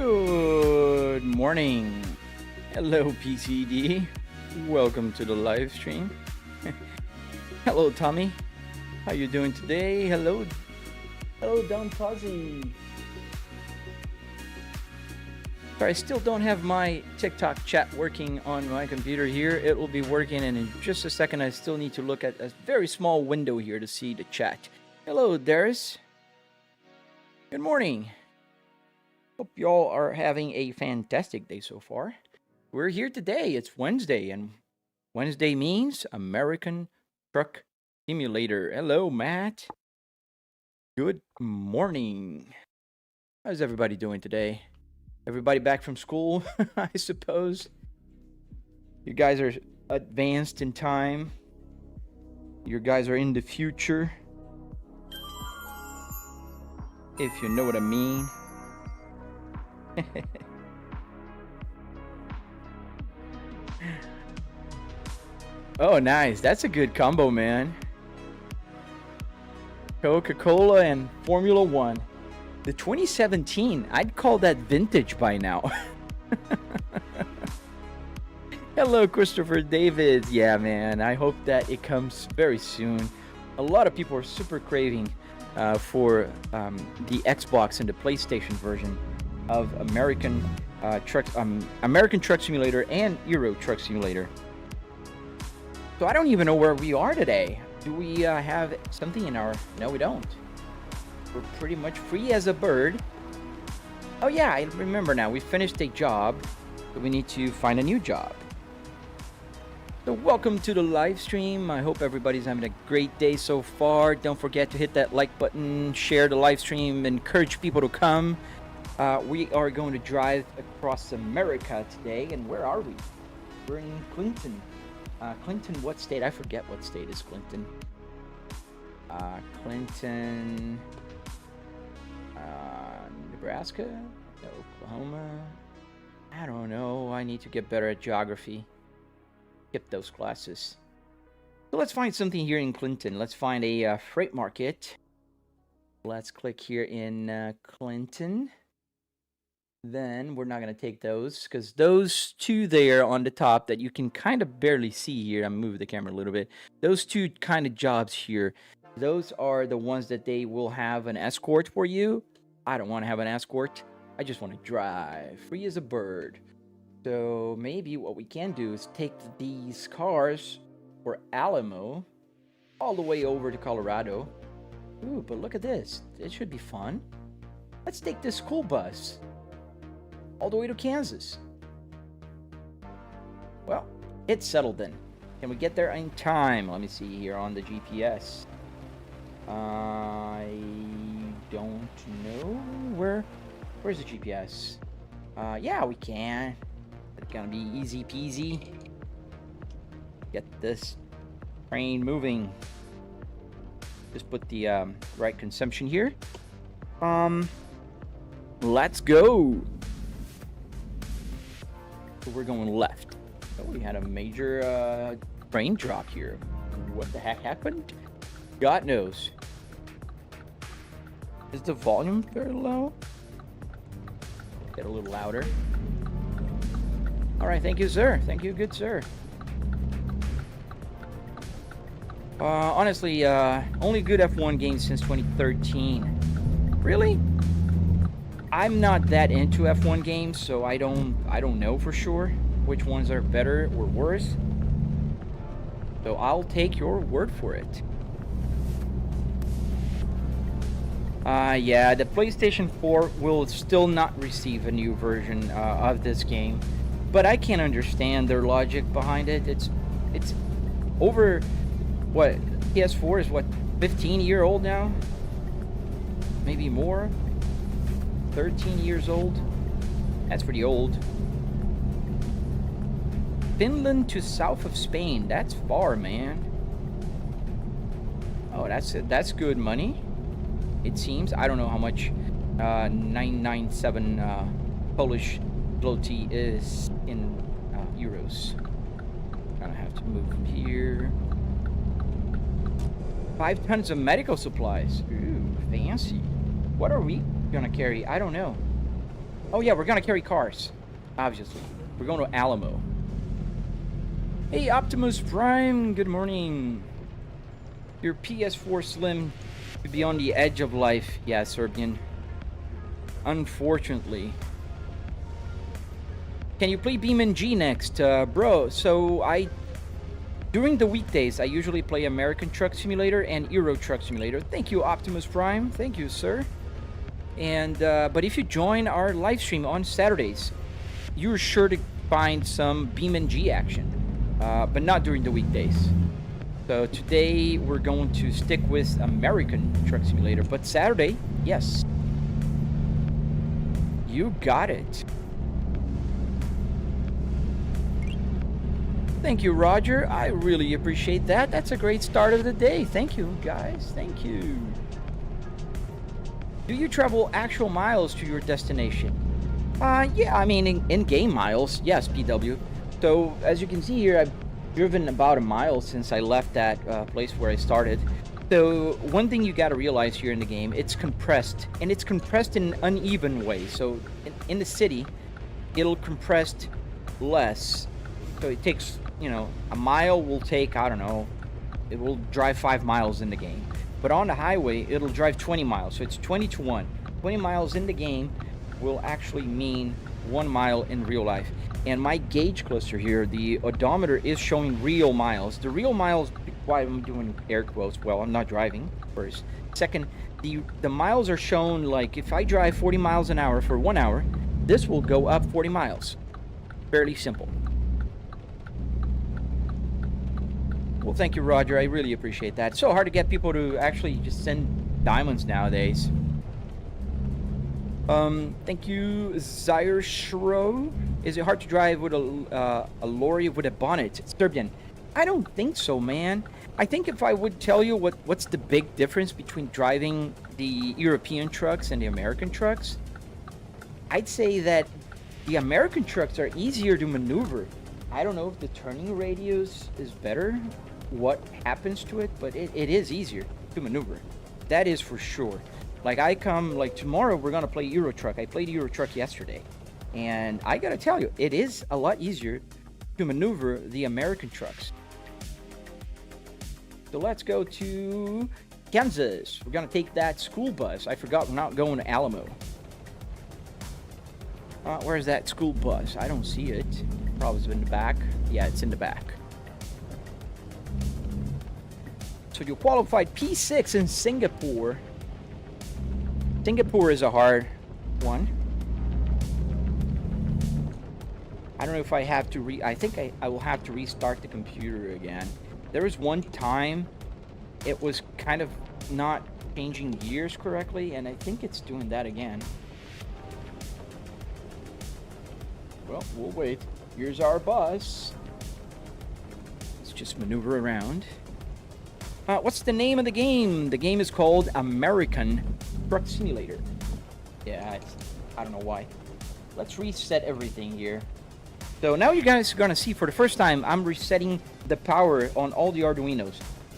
Good morning. Hello, PCD. Welcome to the live stream. Hello, Tommy. How you doing today? Hello, Don Fuzzy. Sorry, I still don't have my TikTok chat working on my computer here. It will be working, and in just a second, I still need to look at a very small window here to see the chat. Hello, Darius. Good morning. Hope y'all are having a fantastic day so far. We're here today. It's Wednesday, and Wednesday means American Truck Simulator. Hello, Matt. Good morning. How's everybody doing today? Everybody back from school, I suppose. You guys are advanced in time. You guys are in the future. If you know what I mean. Oh, nice. That's a good combo, man. Coca-Cola and Formula One. The 2017, I'd call that vintage by now. Hello, Christopher David. Yeah, man. I hope that it comes very soon. A lot of people are super craving for the Xbox and the PlayStation version of American Truck Simulator and Euro Truck Simulator. So I don't even know where we are today. Do we have something in our... No, we don't. We're pretty much free as a bird. Oh yeah, I remember now. We finished a job, but we need to find a new job. So welcome to the live stream. I hope everybody's having a great day so far. Don't forget to hit that like button, share the live stream, encourage people to come. We are going to drive across America today, and where are we? We're in Clinton. Clinton, what state? I forget what state is Clinton. Clinton, Nebraska? Oklahoma? I don't know. I need to get better at geography. Skip those classes. So let's find something here in Clinton. Let's find a freight market. Let's click here in Clinton. Then we're not going to take those because those two there on the top that you can kind of barely see here. I'm moving the camera a little bit. Those two kind of jobs here, those are the ones that they will have an escort for you. I don't want to have an escort. I just want to drive free as a bird. So maybe what we can do is take these cars for Alamo all the way over to Colorado. Ooh, but look at this. It should be fun. Let's take this school bus all the way to Kansas. Well, it's settled then. Can we get there in time? Let me see here on the GPS. I don't know. Where's the GPS? Yeah, we can. It's gonna be easy peasy. Get this train moving. Just put the right consumption here. Let's go. So we're going left. Oh, we had a major train drop here. What the heck happened? God knows. Is the volume very low? Get a little louder. All right, thank you, sir. Thank you, good sir. Honestly, only good F1 games since 2013. Really? I'm not that into F1 games, so I don't know for sure which ones are better or worse. So I'll take your word for it. Yeah, the PlayStation 4 will still not receive a new version of this game, but I can understand their logic behind it. It's over what PS4 is 15-year-old now, maybe more. 13 years old. That's pretty old. Finland to south of Spain. That's far, man. Oh, that's good money. It seems. I don't know how much 997 Polish zloty is in euros. Gonna have to move from here. 5 tons of medical supplies. Ooh, fancy. What are we gonna carry? I don't know. Oh yeah, we're gonna carry cars. Obviously. We're going to Alamo. Hey, Optimus Prime, good morning. Your PS4 Slim could be on the edge of life. Yeah, Serbian. Unfortunately. Can you play BeamNG next? Bro, so during the weekdays, I usually play American Truck Simulator and Euro Truck Simulator. Thank you, Optimus Prime. Thank you, sir. And, but if you join our live stream on Saturdays, you're sure to find some BeamNG action. But not during the weekdays. So today, we're going to stick with American Truck Simulator. But Saturday, yes. You got it. Thank you, Roger. I really appreciate that. That's a great start of the day. Thank you, guys. Thank you. Do you travel actual miles to your destination? Yeah, I mean, in-game miles. Yes, PW. So, as you can see here, I've driven about a mile since I left that place where I started. So, one thing you gotta realize here in the game, it's compressed. And it's compressed in an uneven way. So, in the city, it'll compress less. So it takes, you know, a mile will take, I don't know, it will drive 5 miles in the game. But on the highway, it'll drive 20 miles. So it's 20 to 1. 20 miles in the game will actually mean 1 mile in real life. And my gauge cluster here, the odometer is showing real miles. The real miles, why I'm doing air quotes, well, I'm not driving, first. Second, the miles are shown, like, if I drive 40 miles an hour for 1 hour, this will go up 40 miles. Fairly simple. Well, thank you, Roger. I really appreciate that. It's so hard to get people to actually just send diamonds nowadays. Thank you, Zaire Shro. Is it hard to drive with a lorry with a bonnet? Serbian. I don't think so, man. I think if I would tell you what's the big difference between driving the European trucks and the American trucks, I'd say that the American trucks are easier to maneuver. I don't know if the turning radius is better, what happens to it, but it is easier to maneuver. That is for sure. Like like tomorrow we're gonna play Euro Truck. I played Euro Truck yesterday. And I gotta tell you, it is a lot easier to maneuver the American trucks. So let's go to Kansas. We're gonna take that school bus. I forgot we're not going to Alamo. Where's that school bus? I don't see it. Probably in the back. Yeah, it's in the back. So you qualified P6 in Singapore. Singapore is a hard one. I don't know if I have to I think I will have to restart the computer again. There was one time it was kind of not changing gears correctly, and I think it's doing that again. Well, we'll wait. Here's our bus. Let's just maneuver around. What's the name of the game? The game is called American Truck Simulator. Yeah, I don't know why. Let's reset everything here. So now you guys are gonna see for the first time, I'm resetting the power on all the Arduinos.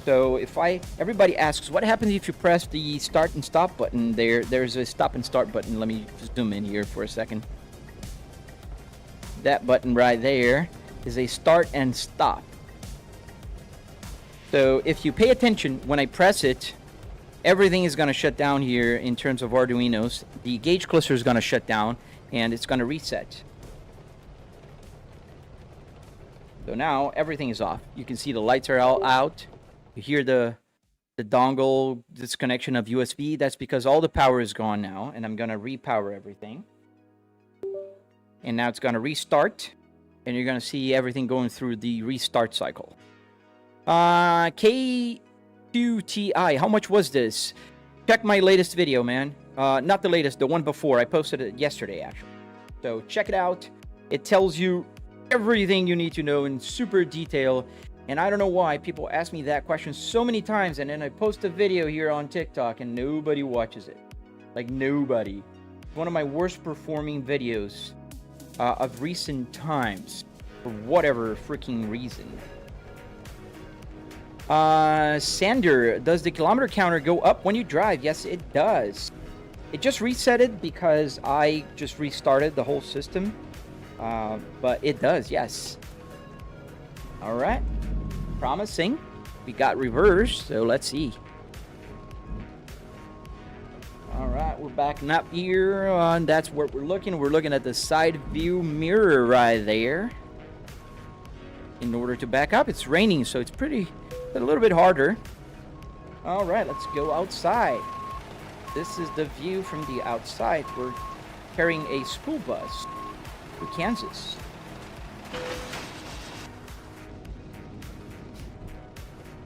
So if everybody asks, what happens if you press the start and stop button? There's a stop and start button. Let me zoom in here for a second. That button right there is a start and stop. So if you pay attention, when I press it, everything is going to shut down here in terms of Arduinos. The gauge cluster is going to shut down, and it's going to reset. So now everything is off. You can see the lights are all out. You hear the dongle disconnection of USB. That's because all the power is gone now, and I'm going to repower everything. And now it's going to restart, and you're going to see everything going through the restart cycle. K2TI, how much was this? Check my latest video, man. Not the latest, the one before. I posted it yesterday, actually. So check it out. It tells you everything you need to know in super detail. And I don't know why people ask me that question so many times, and then I post a video here on TikTok and nobody watches it. Like, nobody. It's one of my worst performing videos of recent times, for whatever freaking reason. Sander, does the kilometer counter go up when you drive? Yes, it does. It just reset it because I just restarted the whole system. But it does, yes. All right. Promising. We got reverse, so let's see. All right, we're backing up here. That's what we're looking. We're looking at the side view mirror right there. In order to back up, it's raining, so it's a little bit harder. All right, let's go outside. This is the view from the outside. We're carrying a school bus to Kansas.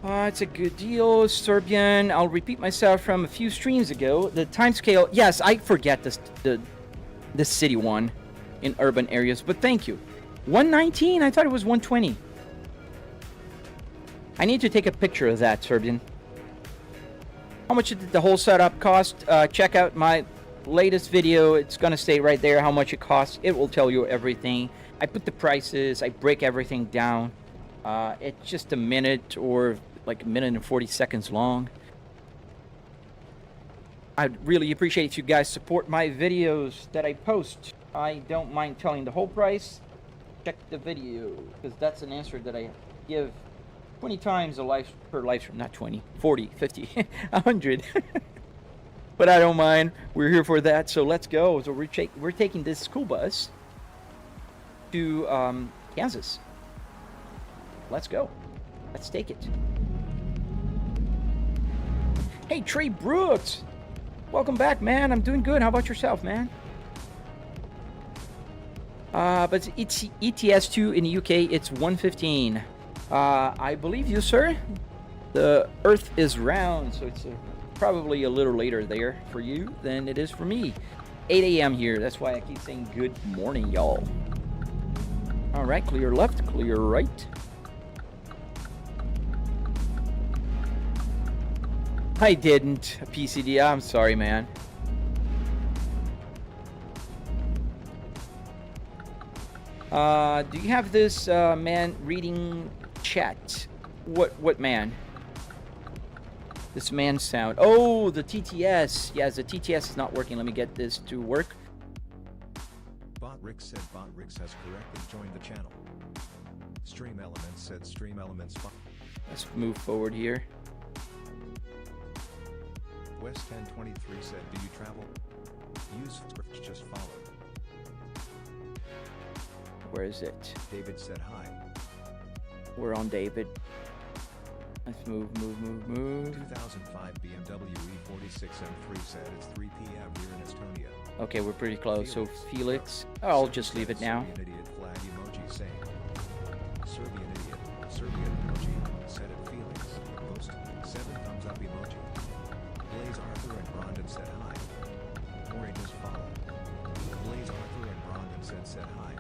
It's a good deal, Serbian. I'll repeat myself from a few streams ago. The time scale, yes, I forget the city one in urban areas, but thank you. 119? I thought it was 120. I need to take a picture of that, Serbian. How much did the whole setup cost? Check out my latest video. It's gonna stay right there how much it costs. It will tell you everything. I put the prices, I break everything down. It's just a minute or like a minute and 40 seconds long. I'd really appreciate if you guys support my videos that I post. I don't mind telling the whole price. Check the video, because that's an answer that I give 20 times per live stream. Not 20, 40, 50, 100. But I don't mind. We're here for that, so let's go. So we're taking this school bus to Kansas. Let's go. Let's take it. Hey, Trey Brooks. Welcome back, man. I'm doing good. How about yourself, man? But it's ETS2 in the UK. It's 1:15. I believe you, sir. The Earth is round, so it's probably a little later there for you than it is for me. 8 a.m. here. That's why I keep saying good morning, y'all. All right, clear left, clear right. I didn't, PCD. I'm sorry, man. Do you have this man reading chat? What man? This man sound. Oh, the TTS. Yes, the TTS is not working. Let me get this to work. BotRix said BotRix has correctly joined the channel. Stream Elements said Stream Elements. Let's move forward here. West 1023 said, do you travel? Use script just follow. Where is it? David said hi. We're on David. Let's move. 2005 BMW E46 M3 said it's 3 p.m. here in Estonia. Okay, we're pretty close. So Felix, I'll just leave it now. Serbian idiot flag emoji saying. Serbian idiot. Serbian emoji said it Felix. Post 7 thumbs up emoji. Blaze Arthur and Brondon said hi. Corey just followed. Blaze Arthur and Brondon said hi.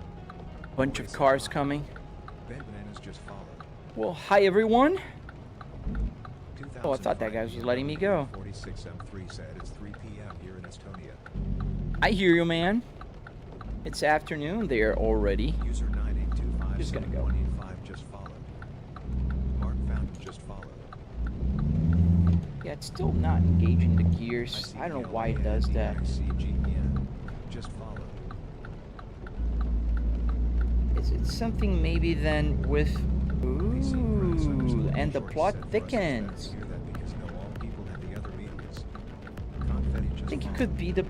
Bunch of cars coming. Ben Bananas just followed. Well, hi everyone. Oh, I thought that guy was letting me go. 46 M3 said it's 3 p.m. here in Estonia. I hear you, man. It's afternoon there already. User 9825 Just gonna go. 185 just followed. Mark Found just followed. Yeah, it's still not engaging the gears. I don't know why it does that. CGPN just followed. Is it something maybe then with... Ooh, and the plot thickens. I think it could be the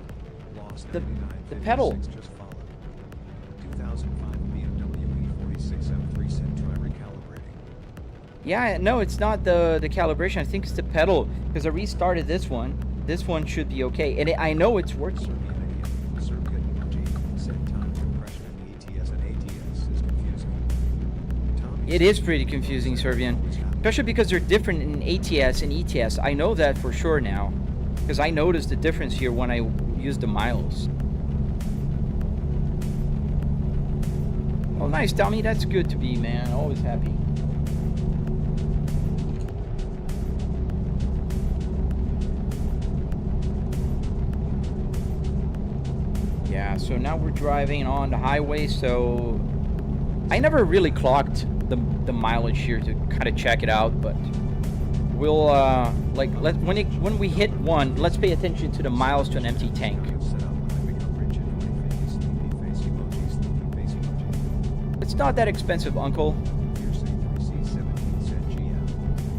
pedal. Yeah, no, it's not the calibration. I think it's the pedal, because I restarted this one. This one should be okay, and I know it's working. It is pretty confusing, Serbian, especially because they're different in ATS and ETS. I know that for sure now, because I noticed the difference here when I used the miles. Oh, nice, Tommy. That's good to be, man. Always happy. Yeah, so now we're driving on the highway, so I never really clocked the mileage here to kind of check it out, but we'll when we hit 1, let's pay attention to the miles to an empty tank. It's not that expensive, Uncle.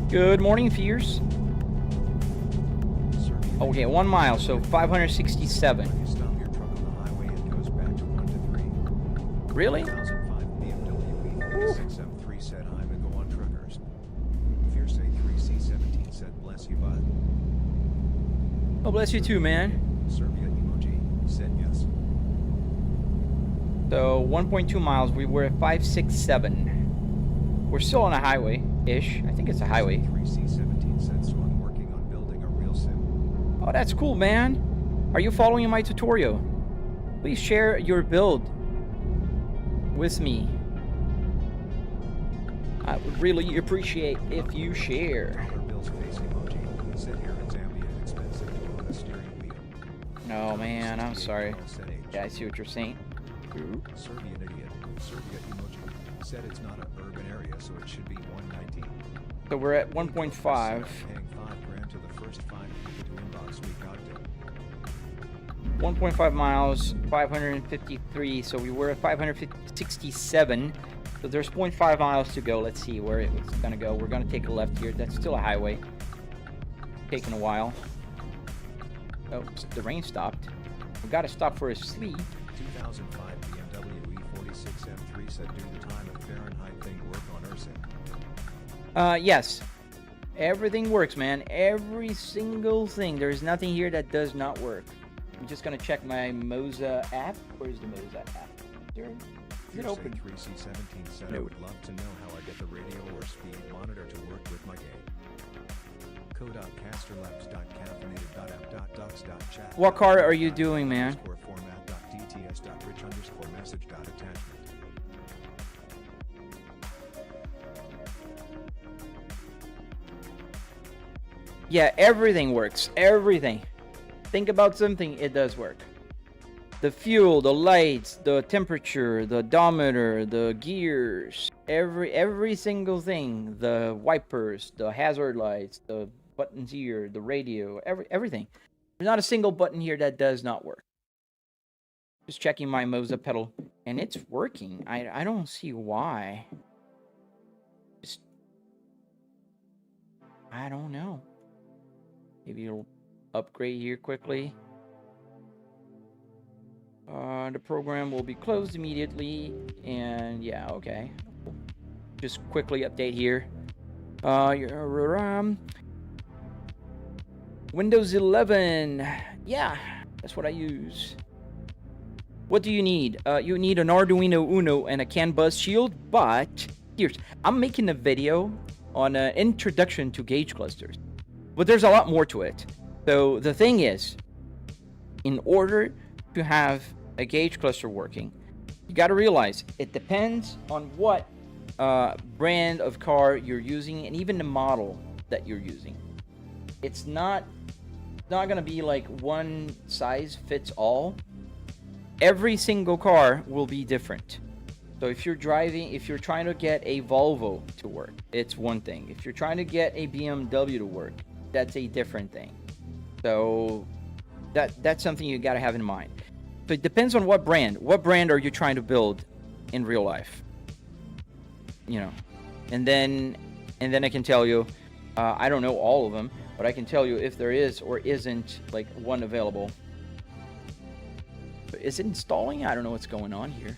Good morning, Fears. Okay, 1 mile, so 567. Really? Oh, bless you too, man. So 1.2 miles, we were at 567. We're still on a highway-ish. I think it's a highway. Oh, that's cool, man. Are you following my tutorial? Please share your build with me. I would really appreciate if you share. Oh man, I'm sorry. Yeah, I see what you're saying. Serbian idiot. Serbia emoji. Said it's not an urban area, so it should be 119. So we're at 1.5. Paying $5 grand to the first 5 people to inbox we got to. 1.5 miles, 553. So we were at 567. So there's 0.5 miles to go. Let's see where it's gonna go. We're gonna take a left here. That's still a highway. Taking a while. Oh, the rain stopped. We gotta stop for a sleep. 2005 BMW E46 M3 said do the time of Fahrenheit thing work on Ursing. Yes. Everything works, man. Every single thing. There's nothing here that does not work. I'm just gonna check my Moza app. Where's the Moza app? Is it open? 3C17 said I would love to know how I get the radio or speed monitor to work with my game. Co.casterlabs.caffeinated.app.docs.chat. What car are you doing, man? Yeah, everything works. Everything. Think about something, it does work. The fuel, the lights, the temperature, the odometer, the gears, every single thing, the wipers, the hazard lights, the buttons here, the radio, everything. There's not a single button here that does not work. Just checking my Moza pedal, and it's working. I don't see why. Just, I don't know. Maybe it'll upgrade here quickly. The program will be closed immediately, and yeah, okay. Just quickly update here. Windows 11. Yeah, that's what I use. What do you need? You need an Arduino Uno and a CAN bus shield, but here's, I'm making a video on an introduction to gauge clusters, but there's a lot more to it. So the thing is, in order to have a gauge cluster working, you got to realize it depends on what brand of car you're using and even the model that you're using. It's not going to be like one size fits all. Every single car will be different. So if you're trying to get a Volvo to work, it's one thing. If you're trying to get a BMW to work, that's a different thing. So that's something you got to have in mind. So it depends on what brand. What brand are you trying to build in real life? You know, and then I can tell you, I don't know all of them, but I can tell you if there is or isn't like one available. Is it installing? I don't know what's going on here.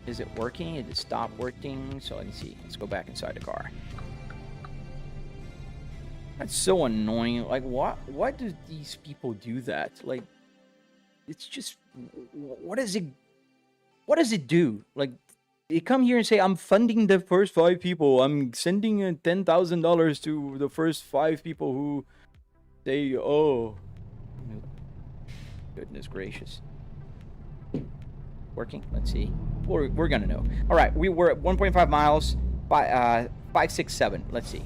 Is it working? Did it stop working? So let me see. Let's go back inside the car. That's so annoying. Like, why do these people do that? Like, it's just, what does it do? Like, they come here and say, I'm funding the first 5 people. I'm sending $10,000 to the first 5 people who say, oh, goodness gracious. Working? Let's see. We're gonna know. All right, we were at 1.5 miles, 567. Let's see.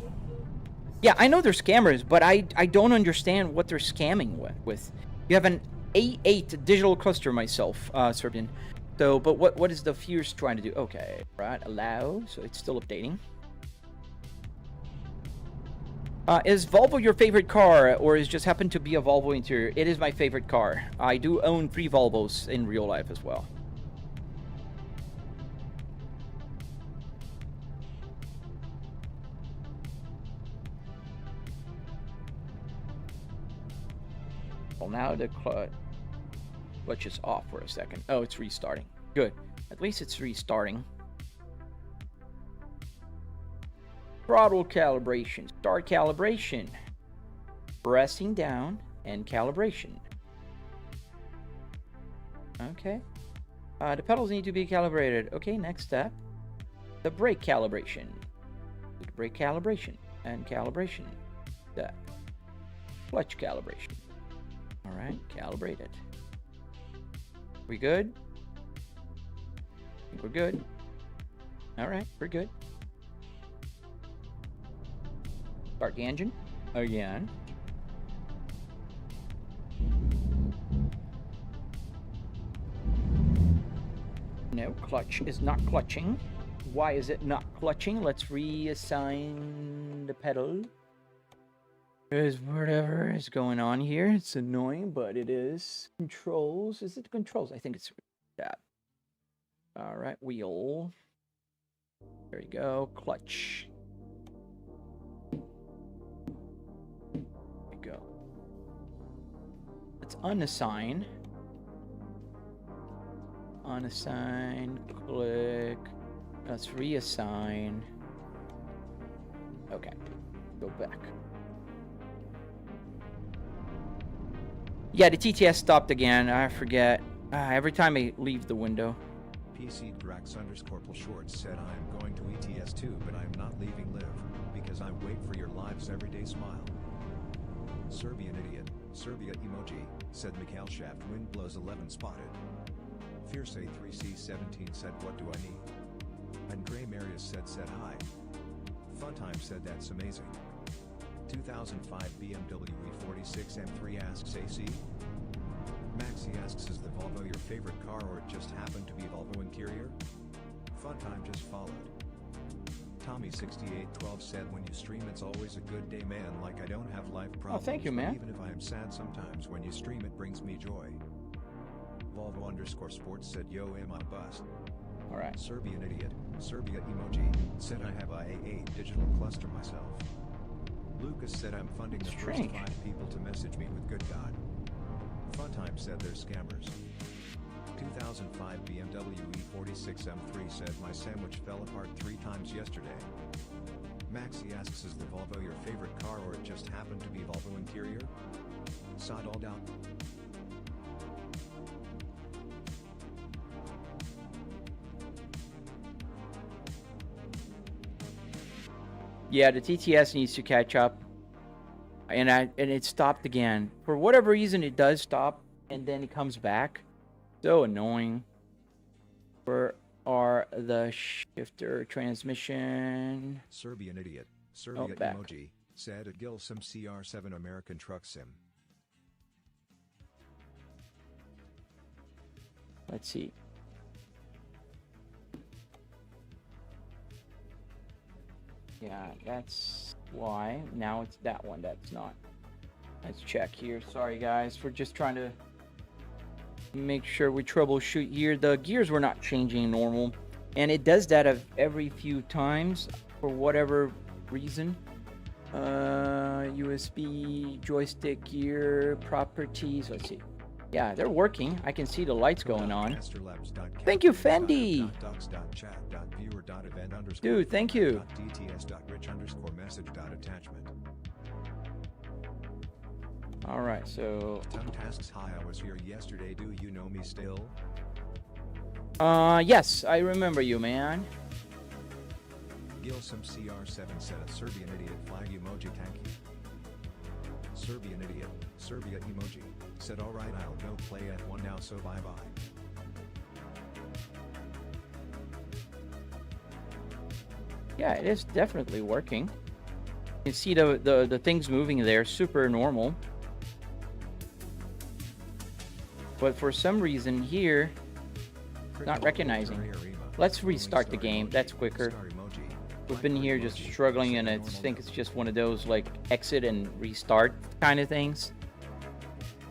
Yeah, I know there's scammers, but I don't understand what they're scamming with. You have an A8 digital cluster myself, Serbian. So, but what is the Fierce trying to do? Okay, right, allow. So it's still updating. Is Volvo your favorite car, or is just happen to be a Volvo interior? It is my favorite car. I do own 3 Volvos in real life as well. Well, now the clutch is off for a second. Oh, it's restarting. Good. At least it's restarting. Throttle calibration. Start calibration. Pressing down and calibration. Okay. The pedals need to be calibrated. Okay, next step. The brake calibration. The brake calibration and calibration. Step. Clutch calibration. All right, calibrate it. We good? I think we're good. All right, we're good. Start the engine again. No, clutch is not clutching. Why is it not clutching? Let's reassign the pedal. There's whatever is going on here. It's annoying, but it is. Controls. Is it controls? I think it's that. All right, wheel. There you go. Clutch. There you go. Let's unassign. Unassign. Click. Let's reassign. Okay. Go back. Yeah, the TTS stopped again. I forget. Every time I leave the window. PC Drax _ Shorts said I'm going to ETS2, but I'm not leaving Live, because I wait for your lives every day. Smile. Serbian Idiot, Serbia emoji, said Mikhail Shaft wind blows 11 spotted. Fierce A3C17 said what do I need? And Gray Marius said hi. Funtime said that's amazing. 2005 BMW E46 M3 asks AC? Maxi asks is the Volvo your favorite car or it just happened to be Volvo interior? Funtime just followed. Tommy6812 said when you stream it's always a good day man, like I don't have life problems. Oh, thank you, man. Even if I am sad sometimes when you stream it brings me joy. Volvo _ Sports said yo am I bust. Alright. Serbian Idiot, Serbia emoji, said I have IA8 digital cluster myself. Lucas said I'm funding the first 5 people to message me with good God. Funtime said they're scammers. 2005 BMW E46 M3 said my sandwich fell apart 3 times yesterday. Maxi asks is the Volvo your favorite car or it just happened to be Volvo interior? Sod all down. Yeah, the TTS needs to catch up. And it stopped again. For whatever reason, it does stop, and then it comes back. So annoying. Where are the shifter transmission? Serbian Idiot, Serbia emoji, said at Gilsim CR7 American Truck Sim. Let's see. Yeah, that's why. Now it's that one that's not. Let's check here. Sorry, guys. We're just trying to make sure we troubleshoot here. The gears were not changing normal. And it does that every few times for whatever reason. USB, joystick, gear, properties. Let's see. Yeah, they're working. I can see the lights going on. Thank you, Fendi. Dude, thank you. All right, so. Tongue tasks. Hi, I was here yesterday. Do you know me still? Yes, I remember you, man. Gilsum CR7 said a Serbian Idiot flag emoji tanky. Serbian Idiot, Serbia emoji, said alright I'll go play F1 now so bye bye. Yeah, it is definitely working. You can see the things moving there, super normal. But for some reason here, not recognizing. Let's restart the game, that's quicker. We've been here just struggling, and I think it's just one of those like exit and restart kind of things.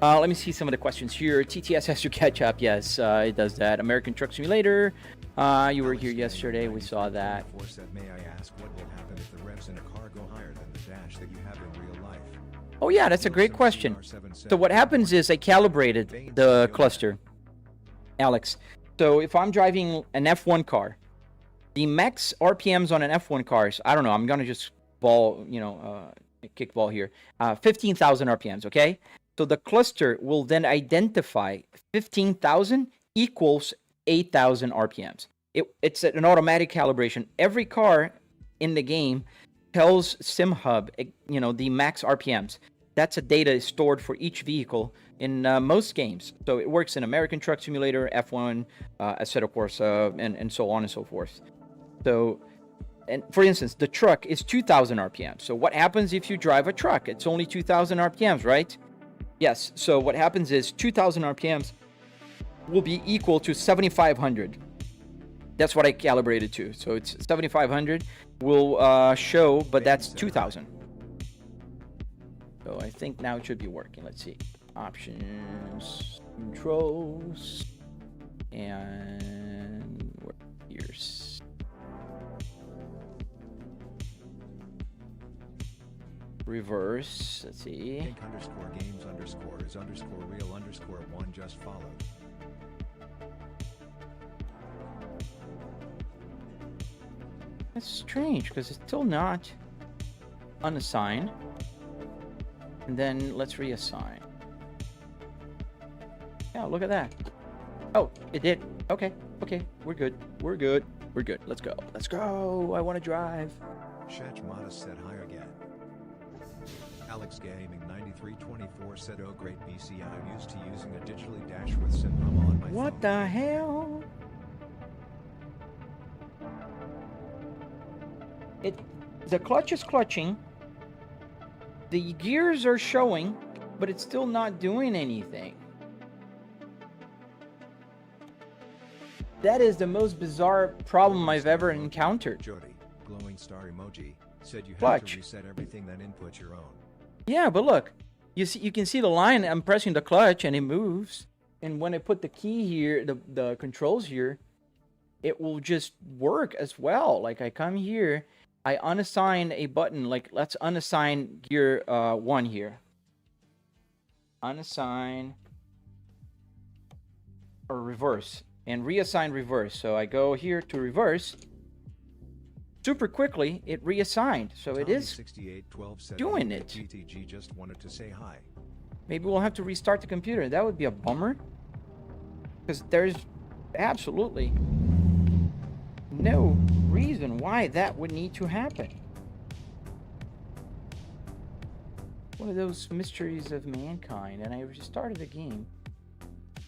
Let me see some of the questions here. TTS has to catch up. Yes, it does that. American Truck Simulator. You were here yesterday. We saw that. May I ask what will happen if the revs in a car go higher than the dash that you have in real life? Oh yeah, that's a great question. So what happens is I calibrated the cluster, Alex. So if I'm driving an F1 car, the max RPMs on an F1 car is, I don't know, I'm gonna just kickball here, 15,000 RPMs. Okay. So the cluster will then identify 15,000 equals 8,000 RPMs. It's an automatic calibration. Every car in the game tells SimHub, the max RPMs. That's a data stored for each vehicle in most games. So it works in American Truck Simulator, F1, Assetto Corsa, and so on and so forth. So, and for instance, the truck is 2,000 RPMs. So what happens if you drive a truck? It's only 2,000 RPMs, right? Yes. So what happens is 2,000 RPMs will be equal to 7,500. That's what I calibrated to. So it's 7,500 will show, but that's 2,000. So I think now it should be working. Let's see. Options, controls, and here's reverse. Let's see. Pink _ games _ is _ real _ one just followed. That's strange because it's still not unassigned. And then let's reassign. Yeah, look at that. Oh, it did. Okay, we're good. Let's go. I want to drive. Shach Modest said hi again. Alex Gaming 9324 said, oh great BC, I'm used to using a digitally dash with SimRAM on my phone. What the hell? The clutch is clutching. The gears are showing, but it's still not doing anything. That is the most bizarre problem I've ever encountered. Jody, glowing star emoji, said you have Clutch. to reset everything, then input your own. Yeah, but look, you can see the line. I'm pressing the clutch and it moves. And when I put the key here, the controls here, it will just work as well. Like I come here, I unassign a button. Like let's unassign gear 1 here. Unassign or reverse and reassign reverse. So I go here to reverse. Super quickly, it reassigned. So it is doing it. GTG just wanted to say hi. Maybe we'll have to restart the computer. That would be a bummer. Because there's absolutely no reason why that would need to happen. One of those mysteries of mankind. And I restarted the game.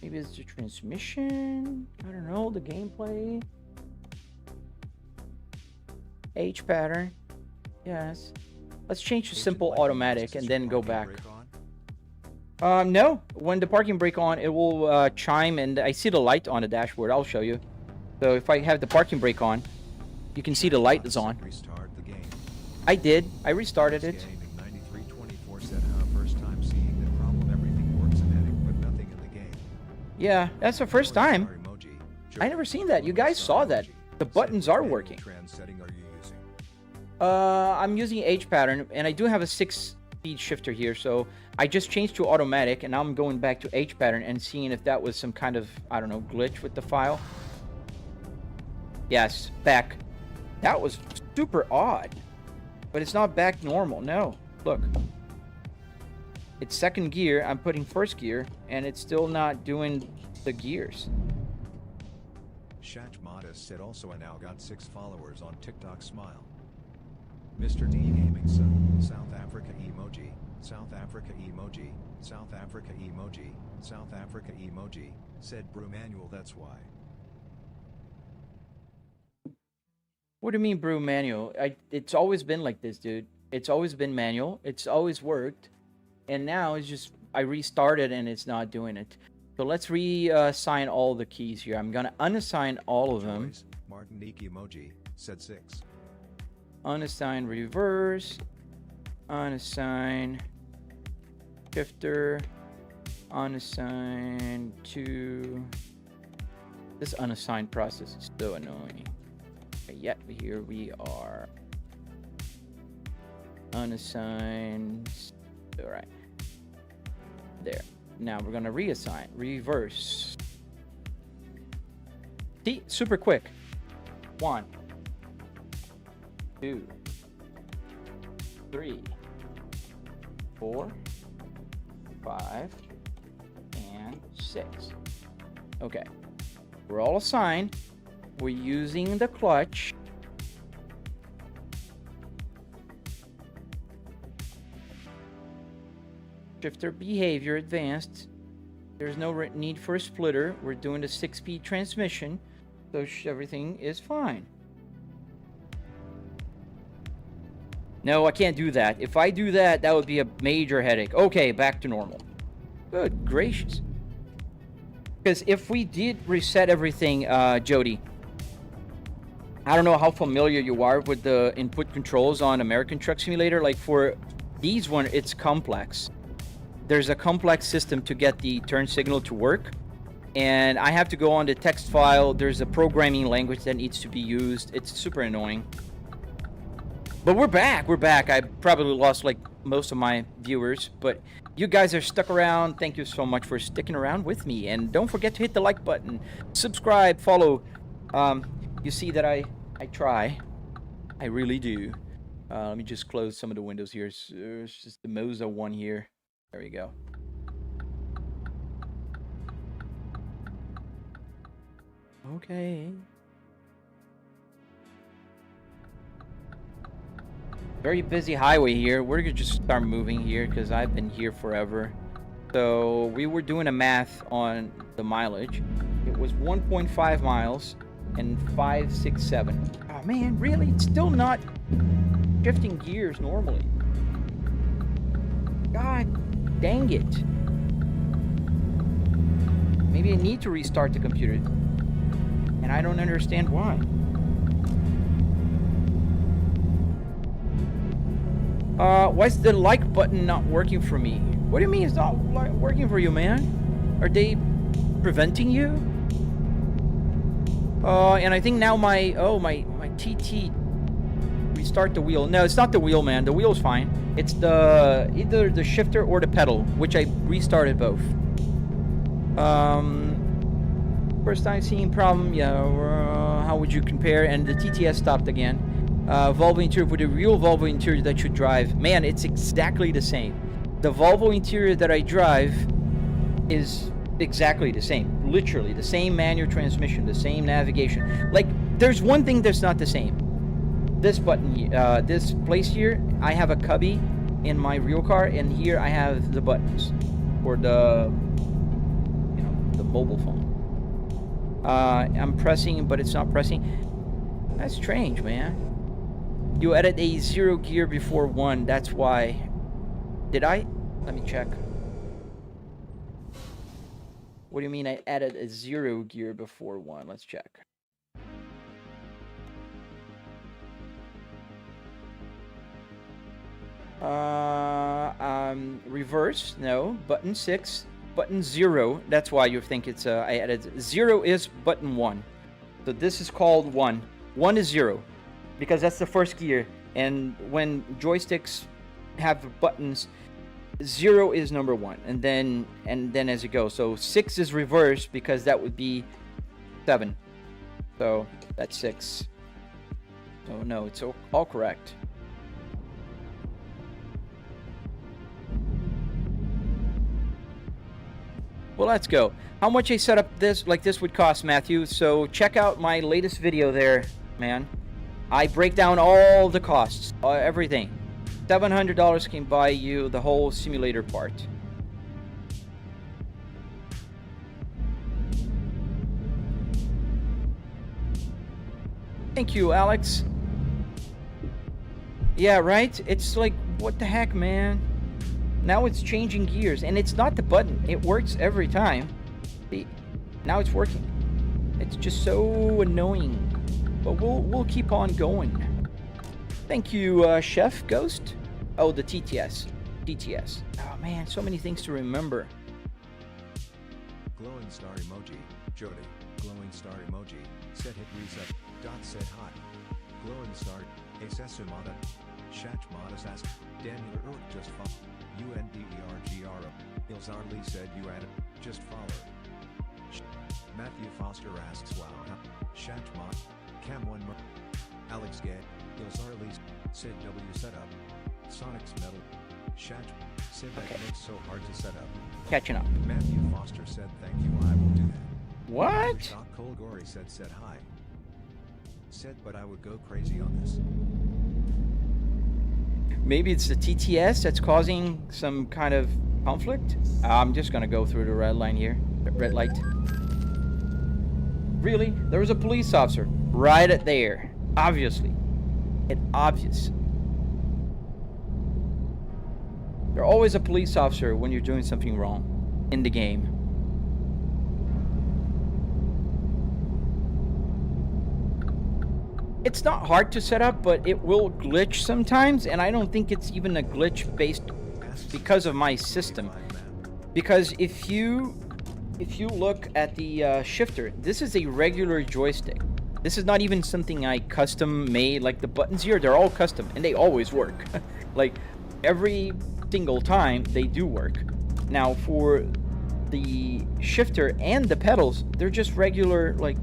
Maybe it's the transmission. I don't know. The gameplay. H pattern. Yes. Let's change to simple automatic and then go back. No. When the parking brake on, it will chime, and I see the light on the dashboard. I'll show you. So if I have the parking brake on, you can see the light is on. Restart the game. I did. I restarted it. Gaming 9324 said, first time seeing the problem, everything works in Attic, but nothing in the game. Yeah, that's the first time. I never seen that. You guys saw that. The buttons are working. Setting are you using? I'm using H pattern, and I do have a 6-speed shifter here, so I just changed to automatic, and now I'm going back to H pattern and seeing if that was some kind of, I don't know, glitch with the file. Yes, back. That was super odd, but it's not back normal. No, look. It's second gear. I'm putting first gear, and it's still not doing the gears. Shach Modest said also, I now got 6 followers on TikTok. Smile. Mr. D Gaming son, South Africa emoji, South Africa emoji, South Africa emoji, South Africa emoji, said Brew Manual, that's why. What do you mean brew manual? It's always been like this, dude. It's always been manual. It's always worked. And now it's just, I restarted and it's not doing it. So let's reassign all the keys here. I'm going to unassign all of them. Martin Niki emoji said 6. Unassign reverse. Unassign shifter. Unassign to... This unassigned process is so annoying. Okay, yet here we are. Unassigned. All right. There. Now we're gonna reassign. Reverse. See, super quick. 1, 2, 3, 4, 5, and 6. Okay. We're all assigned. We're using the clutch. Shifter behavior advanced. There's no need for a splitter. We're doing the 6-speed transmission, so everything is fine. No, I can't do that. If I do that, that would be a major headache. Okay, back to normal. Good gracious. Because if we did reset everything, Jody, I don't know how familiar you are with the input controls on American Truck Simulator. Like for these one, it's complex. There's a complex system to get the turn signal to work. And I have to go on the text file. There's a programming language that needs to be used. It's super annoying. But we're back. We're back. I probably lost like most of my viewers, but you guys are stuck around. Thank you so much for sticking around with me. And don't forget to hit the like button, subscribe, follow. You see that I try. I really do. Let me just close some of the windows here. So it's just the Moza one here. There we go. Okay. Very busy highway here. We're gonna just start moving here because I've been here forever. So we were doing a math on the mileage. It was 1.5 miles and 567. Oh man, really? It's still not shifting gears normally. God dang it. Maybe I need to restart the computer. And I don't understand why. Why is the like button not working for me? What do you mean it's not working for you, man? Are they preventing you? And I think now my TT restart the wheel. No, it's not the wheel, man. The wheel's fine. It's the either the shifter or the pedal, which I restarted both. First time seeing problem. Yeah. How would you compare? And the TTS stopped again. Volvo interior with a real Volvo interior that should drive. Man, it's exactly the same. The Volvo interior that I drive is exactly the same. Literally the same manual transmission, the same navigation. Like, there's one thing that's not the same. This button, this place here, I have a cubby in my real car, and here I have the buttons for the, you know, the mobile phone. I'm pressing, but it's not pressing. That's strange, man. You added a 0 gear before 1. That's why. Did I? Let me check. What do you mean I added a 0 gear before 1? Let's check. Reverse. No. Button 6. Button 0. That's why you think it's I added 0 is button 1. So this is called 1. 1 is 0. Because that's the first gear, and when joysticks have buttons, 0 is number 1, and then as it goes. So 6 is reverse because that would be 7. So that's 6. So no, it's all correct. Well, let's go. How much a setup this like this would cost, Matthew? So check out my latest video there, man. I break down all the costs, everything. $700 can buy you the whole simulator part. Thank you, Alex. Yeah, right? It's like, what the heck, man? Now it's changing gears, and it's not the button. It works every time. See? Now it's working. It's just so annoying. But we'll keep on going. Thank you, Chef Ghost. Oh, the TTS. TTS. Oh man, so many things to remember. Glowing star emoji. Jody. Glowing star emoji. Set hit reset. Dot said hi. Glowing star. Asesumada. Shach Modest asked. Daniel Urk just follow. UNDERGRO. Ilzarli said you added. Just follow. Matthew Foster asks wow. Shach Mod. Cam 1 Mer. Alex Gay. Ilzarli said W setup. Sonic's metal. Shach said that makes so hard to set up. Catching up. Matthew Foster said thank you, I will do that. What? Doc Colgory said hi. Said but I would go crazy on this. Maybe it's the TTS that's causing some kind of conflict. I'm just gonna go through the red line here. Red light. Really? There was a police officer right there. Obviously. It's obvious. There's always a police officer when you're doing something wrong in the game. It's not hard to set up, but it will glitch sometimes, and I don't think it's even a glitch based because of my system. Because if you look at the shifter, this is a regular joystick. This is not even something I custom made. Like the buttons here, they're all custom, and they always work. Like every single time they do work. Now for the shifter and the pedals, they're just regular, like,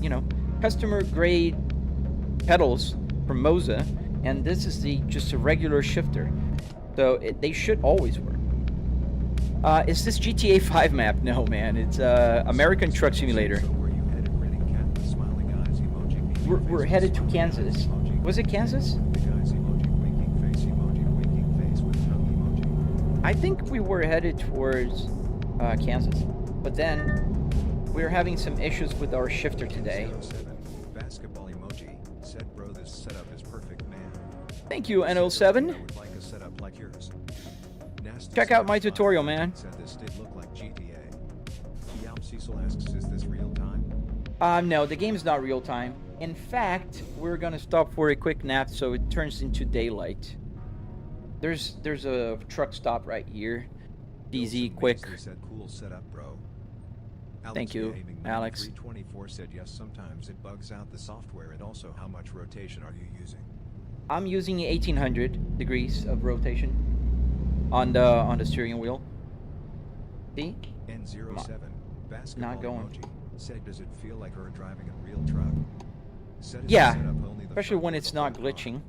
you know, customer grade pedals from Moza, and this is just a regular shifter, so they should always work. Is this GTA 5 map? No, man, it's American Truck Simulator. We're headed to Kansas. Was it Kansas? I think we were headed towards Kansas, but then we were having some issues with our shifter today. Basketball emoji said, bro, this setup is perfect, man. Thank you, NO7. Would like a setup like yours. Check out my tutorial, man. Said this did look like GTA. Yalp Cecil asks, is this real time? No, the game's not real time. In fact, we're gonna stop for a quick nap so it turns into daylight. There's a truck stop right here. DZ quick. Said, cool setup, bro. Thank you, Alex. 324 said yes, sometimes it bugs out the software, and also how much rotation are you using? I'm using 1800 degrees of rotation on the steering wheel. See? N07 basketball not going. emoji said, does it feel like we're driving a real truck? Said, Yeah, set up only the especially front when with it's the whole not car. glitching.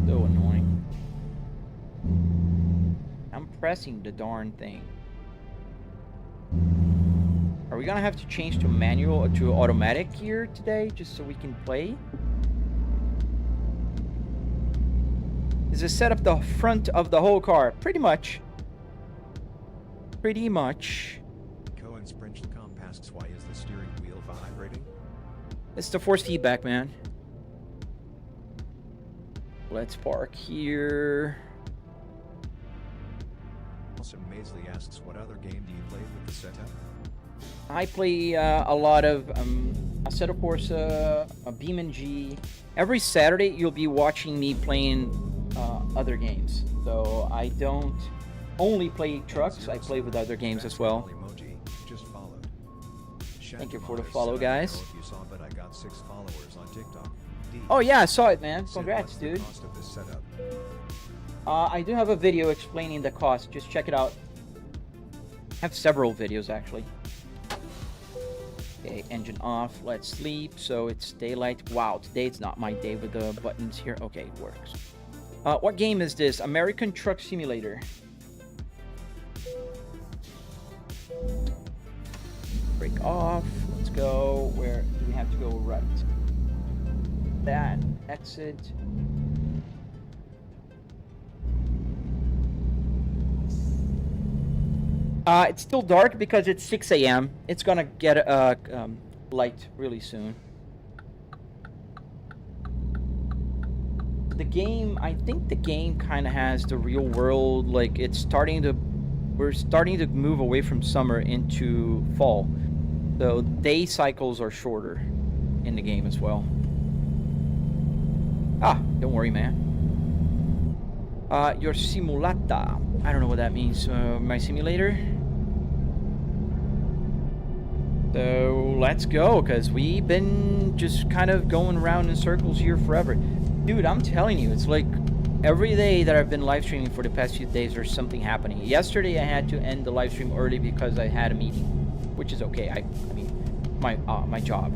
So annoying. I'm pressing the darn thing. Are we gonna have to change to manual or to automatic here today just so we can play? Is it set up the front of the whole car? Pretty much. Pretty much. Cohen Sprinchcom asks, why is the steering wheel vibrating? It's the force feedback, man. Let's park here. Also, Maisley asks, what other game do you play with the setup? I play a lot of Assetto Corsa, BeamNG. Every Saturday, you'll be watching me playing other games. So I don't only play trucks, I play with other games as well. Emoji just followed. Thank you for the follow, guys. If you saw, but I got 6 followers on TikTok. D. Oh yeah, I saw it, man. Said, Congrats, what's the dude. cost of this setup? I do have a video explaining the cost. Just check it out. I have several videos, actually. Okay, engine off. Let's sleep. So it's daylight. Wow, today it's not my day with the buttons here. Okay, it works. What game is this? American Truck Simulator. Break off. Let's go. Where do we have to go? Right. That. Exit. It's still dark because it's 6 a.m. It's gonna get light really soon. The game, I think the game kind of has the real world, like we're starting to move away from summer into fall. So day cycles are shorter in the game as well. Don't worry, man. Your simulata. I don't know what that means. My simulator. So let's go, because we've been just kind of going around in circles here forever. Dude, I'm telling you, it's like every day that I've been live streaming for the past few days, there's something happening. Yesterday, I had to end the live stream early because I had a meeting, which is okay. I mean, my job.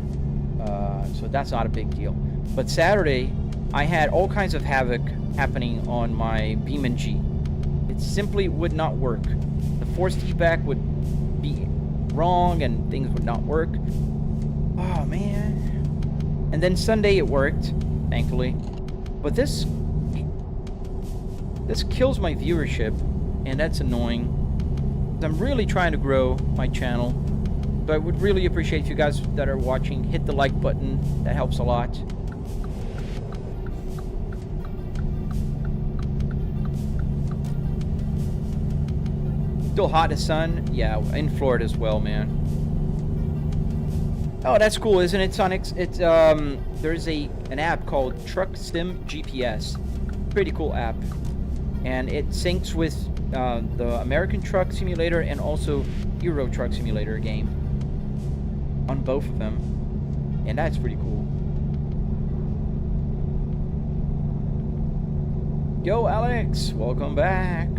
So that's not a big deal. But Saturday, I had all kinds of havoc happening on my BeamNG. It simply would not work. The forced feedback would be wrong and things would not work. Oh man. And then Sunday it worked, thankfully. But this kills my viewership, and that's annoying. I'm really trying to grow my channel. So I would really appreciate if you guys that are watching hit the like button. That helps a lot. Still hot as sun? Yeah, in Florida as well, man. Oh, that's cool, isn't it, Sonics? It's there's an app called Truck Sim GPS. Pretty cool app, and it syncs with the American Truck Simulator and also Euro Truck Simulator game on both of them, and that's pretty cool. Yo, Alex, welcome back.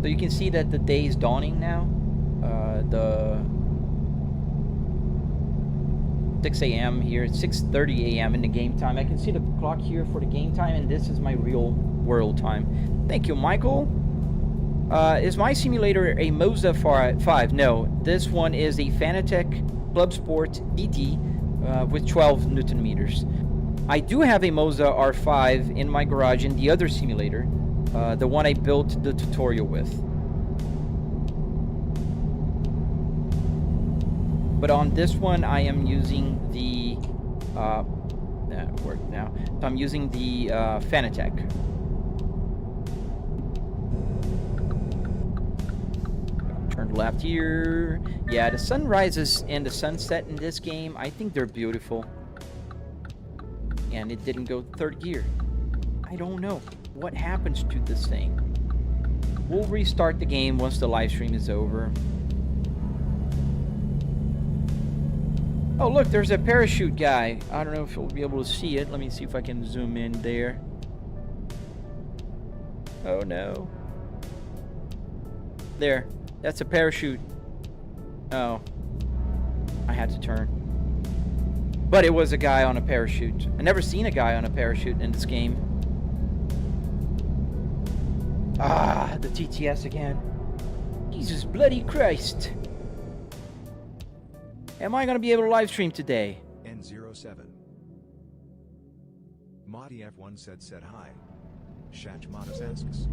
So you can see that the day is dawning now. The 6 a.m. here. It's 6:30 a.m. in the game time. I can see the clock here for the game time, and this is my real world time. Thank you, Michael. Is my simulator a Moza 5? No, this one is a Fanatec Club Sport DT with 12 Newton meters. I do have a Moza R5 in my garage in the other simulator, the one I built the tutorial with. But on this one, I am using the that worked now. So I'm using the Fanatec. Turn left here. Yeah, the sunrises and the sunset in this game, I think they're beautiful. And it didn't go third gear. I don't know what happens to this thing. We'll restart the game once the live stream is over. Oh, look, there's a parachute guy. I don't know if you'll be able to see it. Let me see if I can zoom in there. Oh, no. There. That's a parachute. Oh. I had to turn. But it was a guy on a parachute. I never seen a guy on a parachute in this game. Ah, the TTS again. Jesus bloody Christ. Am I going to be able to live stream today? N07. Madi F1 said hi. Shach Modus asks.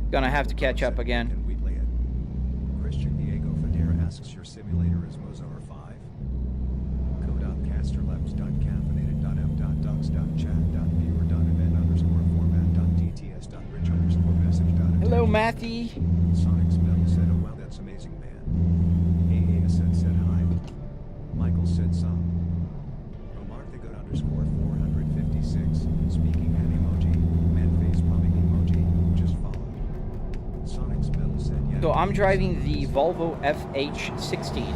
Gonna have to catch up again. Can we play it? Christian Diego Federa asks your simulator is Moza R5. code.casterlabs.caffeinated.f.docs.viewer.event_format.dts.rich_message. Hello, Matthew. Sonic Smell said, oh wow, that's amazing, man. AA said hi. Michael said some. Omar Thigot _456. Speaking an emoji. Man face pumping emoji. Just follow. Sonic Smell said yeah. So I'm driving the Volvo FH16.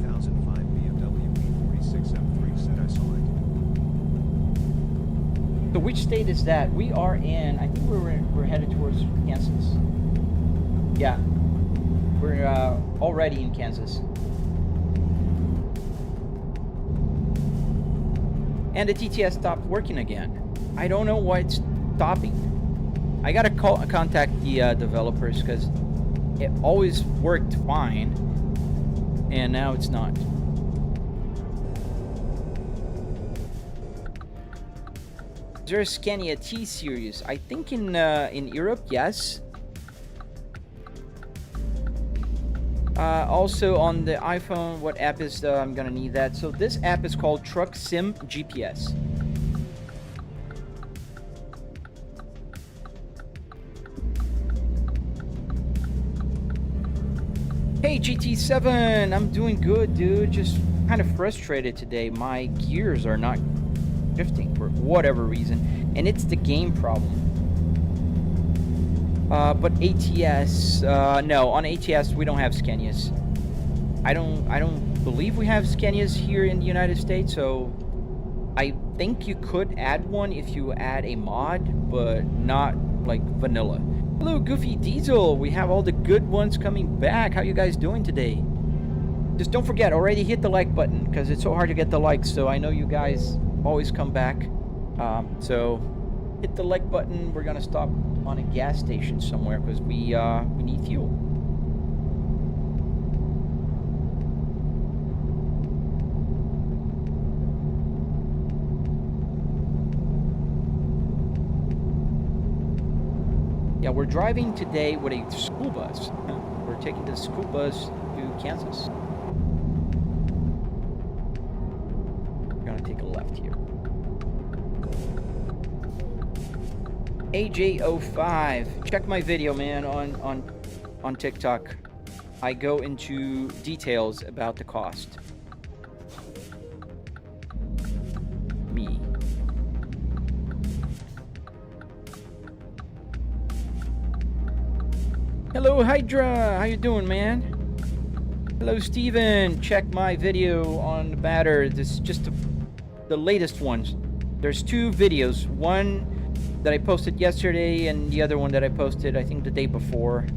2005 BMW E46 M3 said I saw it. So which state is that? We are in, I think we're headed towards Kansas. Yeah. We're already in Kansas. And the TTS stopped working again. I don't know why it's stopping. I gotta contact the developers because it always worked fine. And now it's not. Is there a Scania T series? I think in Europe, yes. Also on the iPhone, what app is I'm gonna need that? So this app is called Truck Sim GPS. Hey Hey GT7, I'm doing good, dude. Just kind of frustrated today. My gears are not shifting for whatever reason, and it's the game problem. But ATS, no, on ATS we don't have Scanias. I don't believe we have Scanias here in the United States, so I think you could add one if you add a mod, but not like vanilla. Hello, Goofy Diesel. We have all the good ones coming back. How you guys doing today? Just don't forget, already hit the like button, because it's so hard to get the likes, so I know you guys always come back. So hit the like button. We're gonna stop on a gas station somewhere because we need fuel. Yeah, we're driving today with a school bus. We're taking the school bus to Kansas. We're gonna take a left here. AJ05, check my video, man, on TikTok. I go into details about the cost. Me. Hello, Hydra. How you doing, man? Hello, Steven. Check my video on the batter. This is just the latest ones. There's two videos. One that I posted yesterday and the other one that I posted, I think, the day before.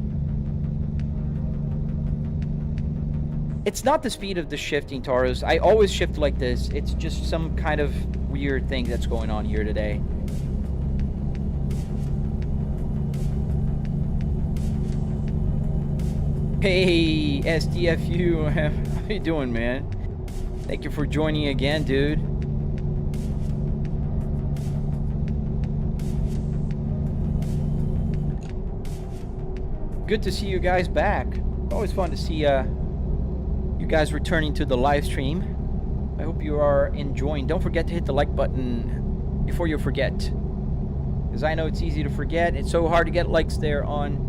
It's not the speed of the shifting, Taurus. I always shift like this. It's just some kind of weird thing that's going on here today. Hey, SDFU, how you doing, man? Thank you for joining again, dude. Good to see you guys back. Always fun to see you guys returning to the live stream. I hope you are enjoying. Don't forget to hit the like button before you forget, because I know it's easy to forget. It's so hard to get likes there on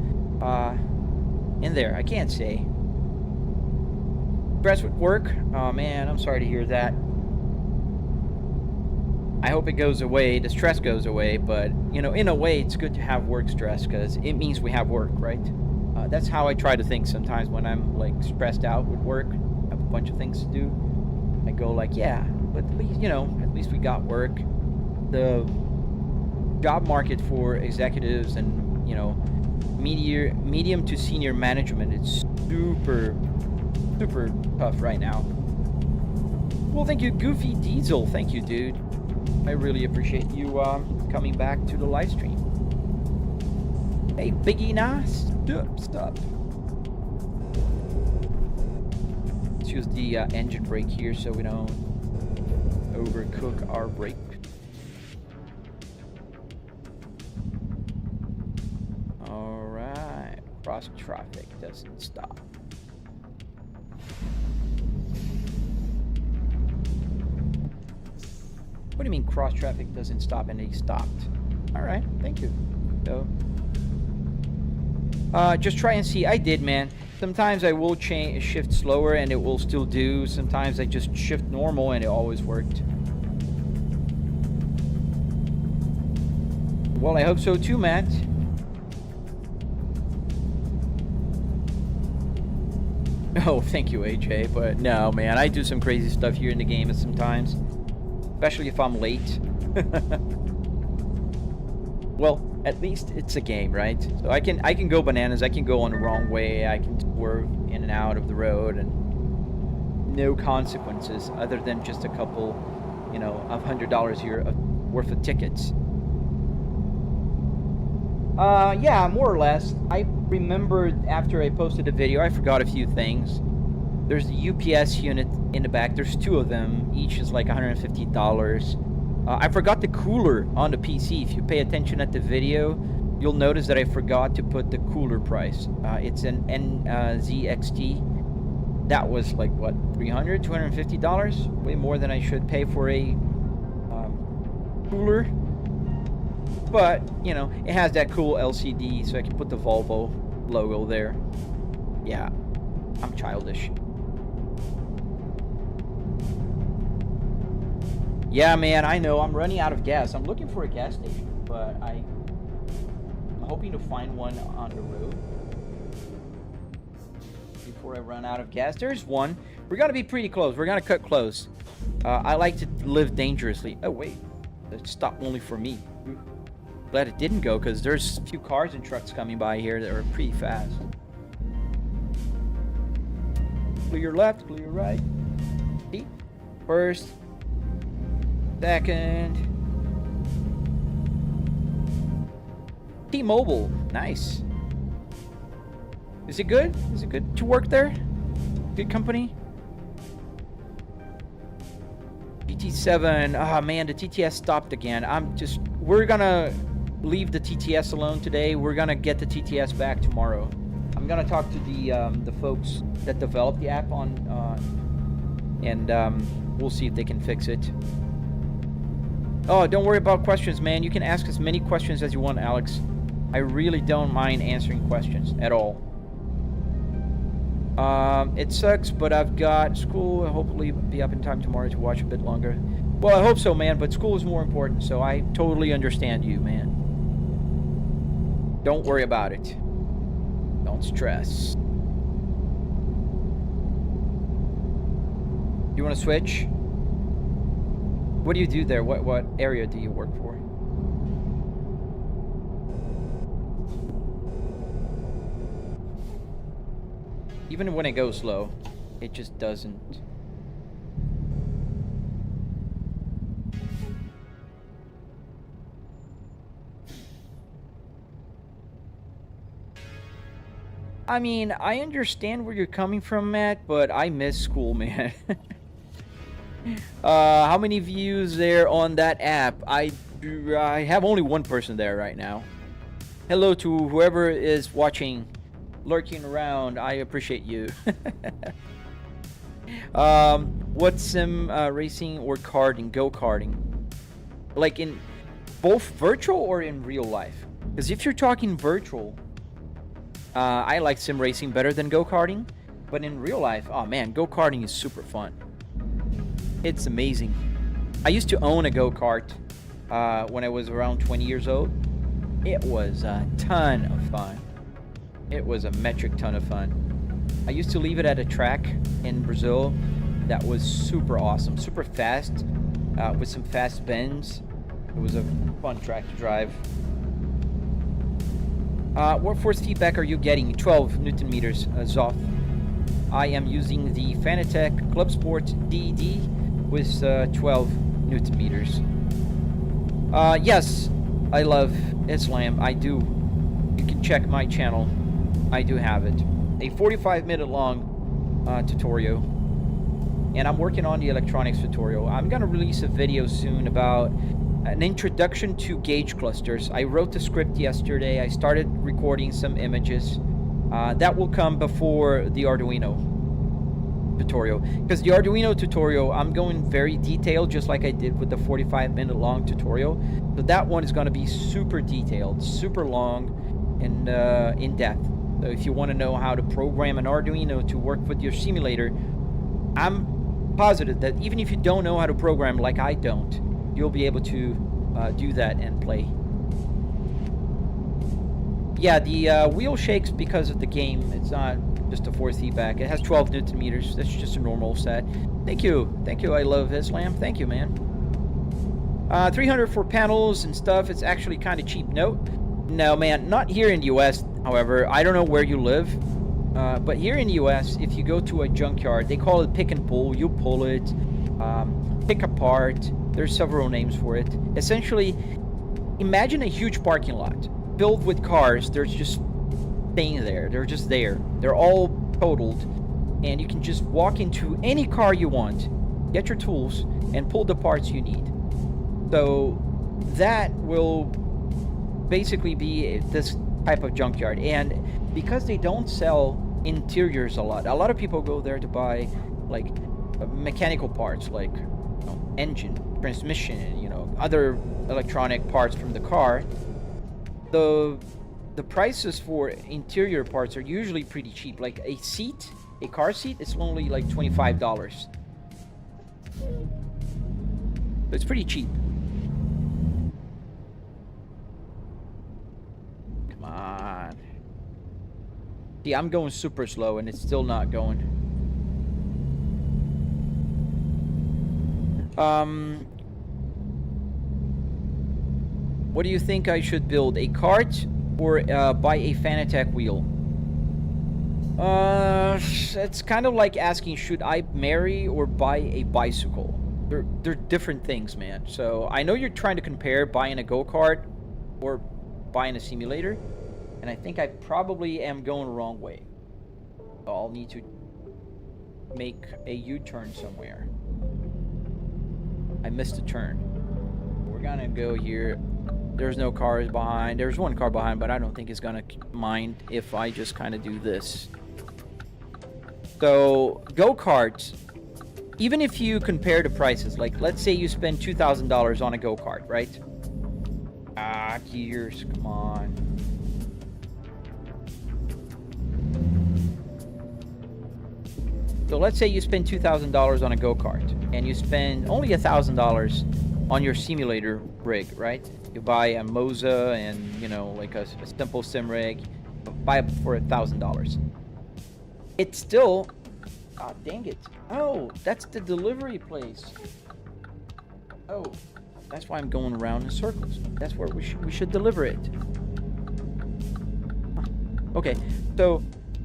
in there. I can't say. Stress with work? Oh man, I'm sorry to hear that. I hope it goes away, the stress goes away, but you know, in a way it's good to have work stress because it means we have work, right? That's how I try to think sometimes when I'm like stressed out with work. I have a bunch of things to do. I go like, yeah, but at least, you know, at least we got work. The job market for executives and, you know, medium to senior management, it's super tough right now. Well, thank you, Goofy Diesel. Thank you, dude. I really appreciate you coming back to the live stream. Hey, Biggie Nas, stop. Let's use the engine brake here so we don't overcook our brake. Cross traffic doesn't stop. What do you mean cross traffic doesn't stop and they stopped? All right, thank you. So, just try and see. I did, man. Sometimes I will shift slower and it will still do. Sometimes I just shift normal and it always worked. Well, I hope so too, Matt. Oh, thank you, AJ. But no, man, I do some crazy stuff here in the game sometimes, especially if I'm late. Well, at least it's a game, right? So I can go bananas. I can go on the wrong way. I can swerve in and out of the road, and no consequences other than just a couple, you know, of $100 here worth of tickets. Yeah, more or less. I remembered after I posted the video, I forgot a few things. There's the UPS unit in the back. There's two of them. Each is like $150. I forgot the cooler on the PC. If you pay attention at the video, you'll notice that I forgot to put the cooler price. It's an NZXT. That was like, what, $300, $250? Way more than I should pay for a cooler. But, you know, it has that cool LCD, so I can put the Volvo logo there. Yeah. I'm childish. Yeah, man, I know. I'm running out of gas. I'm looking for a gas station, but I'm hoping to find one on the road before I run out of gas. There's one. We're gonna be pretty close. We're gonna cut close. I like to live dangerously. Oh wait, it stopped only for me. Glad it didn't go, because there's a few cars and trucks coming by here that are pretty fast. Clear your left, clear your right. See? First, second. T-Mobile, nice. Is it good? Is it good to work there? Good company? GT7, oh man, the TTS stopped again. We're gonna leave the TTS alone today. We're gonna get the TTS back tomorrow. I'm gonna talk to the folks that developed the app and we'll see if they can fix it. Oh, don't worry about questions, man. You can ask as many questions as you want, Alex. I really don't mind answering questions at all. It sucks, but I've got school. I'll hopefully be up in time tomorrow to watch a bit longer. Well, I hope so, man, but school is more important, so I totally understand you, man. Don't worry about it. Don't stress. You want to switch? What do you do there? What area do you work for? Even when it goes slow, it just doesn't. I mean, I understand where you're coming from, Matt, but I miss school, man. How many views there on that app? I have only one person there right now. Hello to whoever is watching, lurking around. I appreciate you. What's sim racing or karting, go-karting? Like in both virtual or in real life? Because if you're talking virtual, I like sim racing better than go-karting. But in real life, oh man, go-karting is super fun. It's amazing. I used to own a go-kart when I was around 20 years old. It was a ton of fun. It was a metric ton of fun. I used to leave it at a track in Brazil that was super awesome, super fast, with some fast bends. It was a fun track to drive. What force feedback are you getting? 12 Newton meters, Zoth. I am using the Fanatec Club Sport DD with 12 Newton meters. Yes, I love Islam. I do. You can check my channel. I do have it. A 45-minute long tutorial. And I'm working on the electronics tutorial. I'm going to release a video soon about an introduction to gauge clusters. I wrote the script yesterday. I started recording some images. That will come before the Arduino tutorial. Because the Arduino tutorial, I'm going very detailed, just like I did with the 45-minute long tutorial. So that one is going to be super detailed, super long, and in depth. So if you want to know how to program an Arduino to work with your simulator, I'm positive that even if you don't know how to program like I don't, you'll be able to do that and play. Yeah, the wheel shakes because of the game. It's not just a force feedback. It has 12 Newton meters. That's just a normal set. Thank you. Thank you. I love Islam. Thank you, man. 300 for panels and stuff. It's actually kind of cheap. No, man. Not here in the US, however. I don't know where you live. But here in the US, if you go to a junkyard, they call it pick and pull. You pull it, pick apart. There's several names for it. Essentially, imagine a huge parking lot filled with cars. They're just staying there. They're just there. They're all totaled. And you can just walk into any car you want, get your tools, and pull the parts you need. So that will basically be this type of junkyard. And because they don't sell interiors a lot of people go there to buy like mechanical parts, like engine, transmission, other electronic parts from the car. The prices for interior parts are usually pretty cheap. Like a seat a car seat, it's only like $25. It's pretty cheap. Come on. See, I'm going super slow and it's still not going. What do you think I should build? A cart or buy a Fanatec wheel? It's kind of like asking, should I marry or buy a bicycle? They're different things, man. So I know you're trying to compare buying a go-kart or buying a simulator, and I think I probably am going the wrong way. I'll need to make a U-turn somewhere. I missed a turn. We're gonna go here. There's no cars behind. There's one car behind, but I don't think it's gonna mind if I just kind of do this. So go-karts, even if you compare the prices, like let's say you spend $2,000 on a go-kart, right? Ah, gears, come on. So let's say you spend $2,000 on a go-kart, and you spend only $1,000 on your simulator rig, right? You buy a Moza and, you know, like a simple sim rig, buy it for $1,000. It's still, ah, dang it. Oh, that's the delivery place. Oh, that's why I'm going around in circles. That's where we should deliver it. Okay, so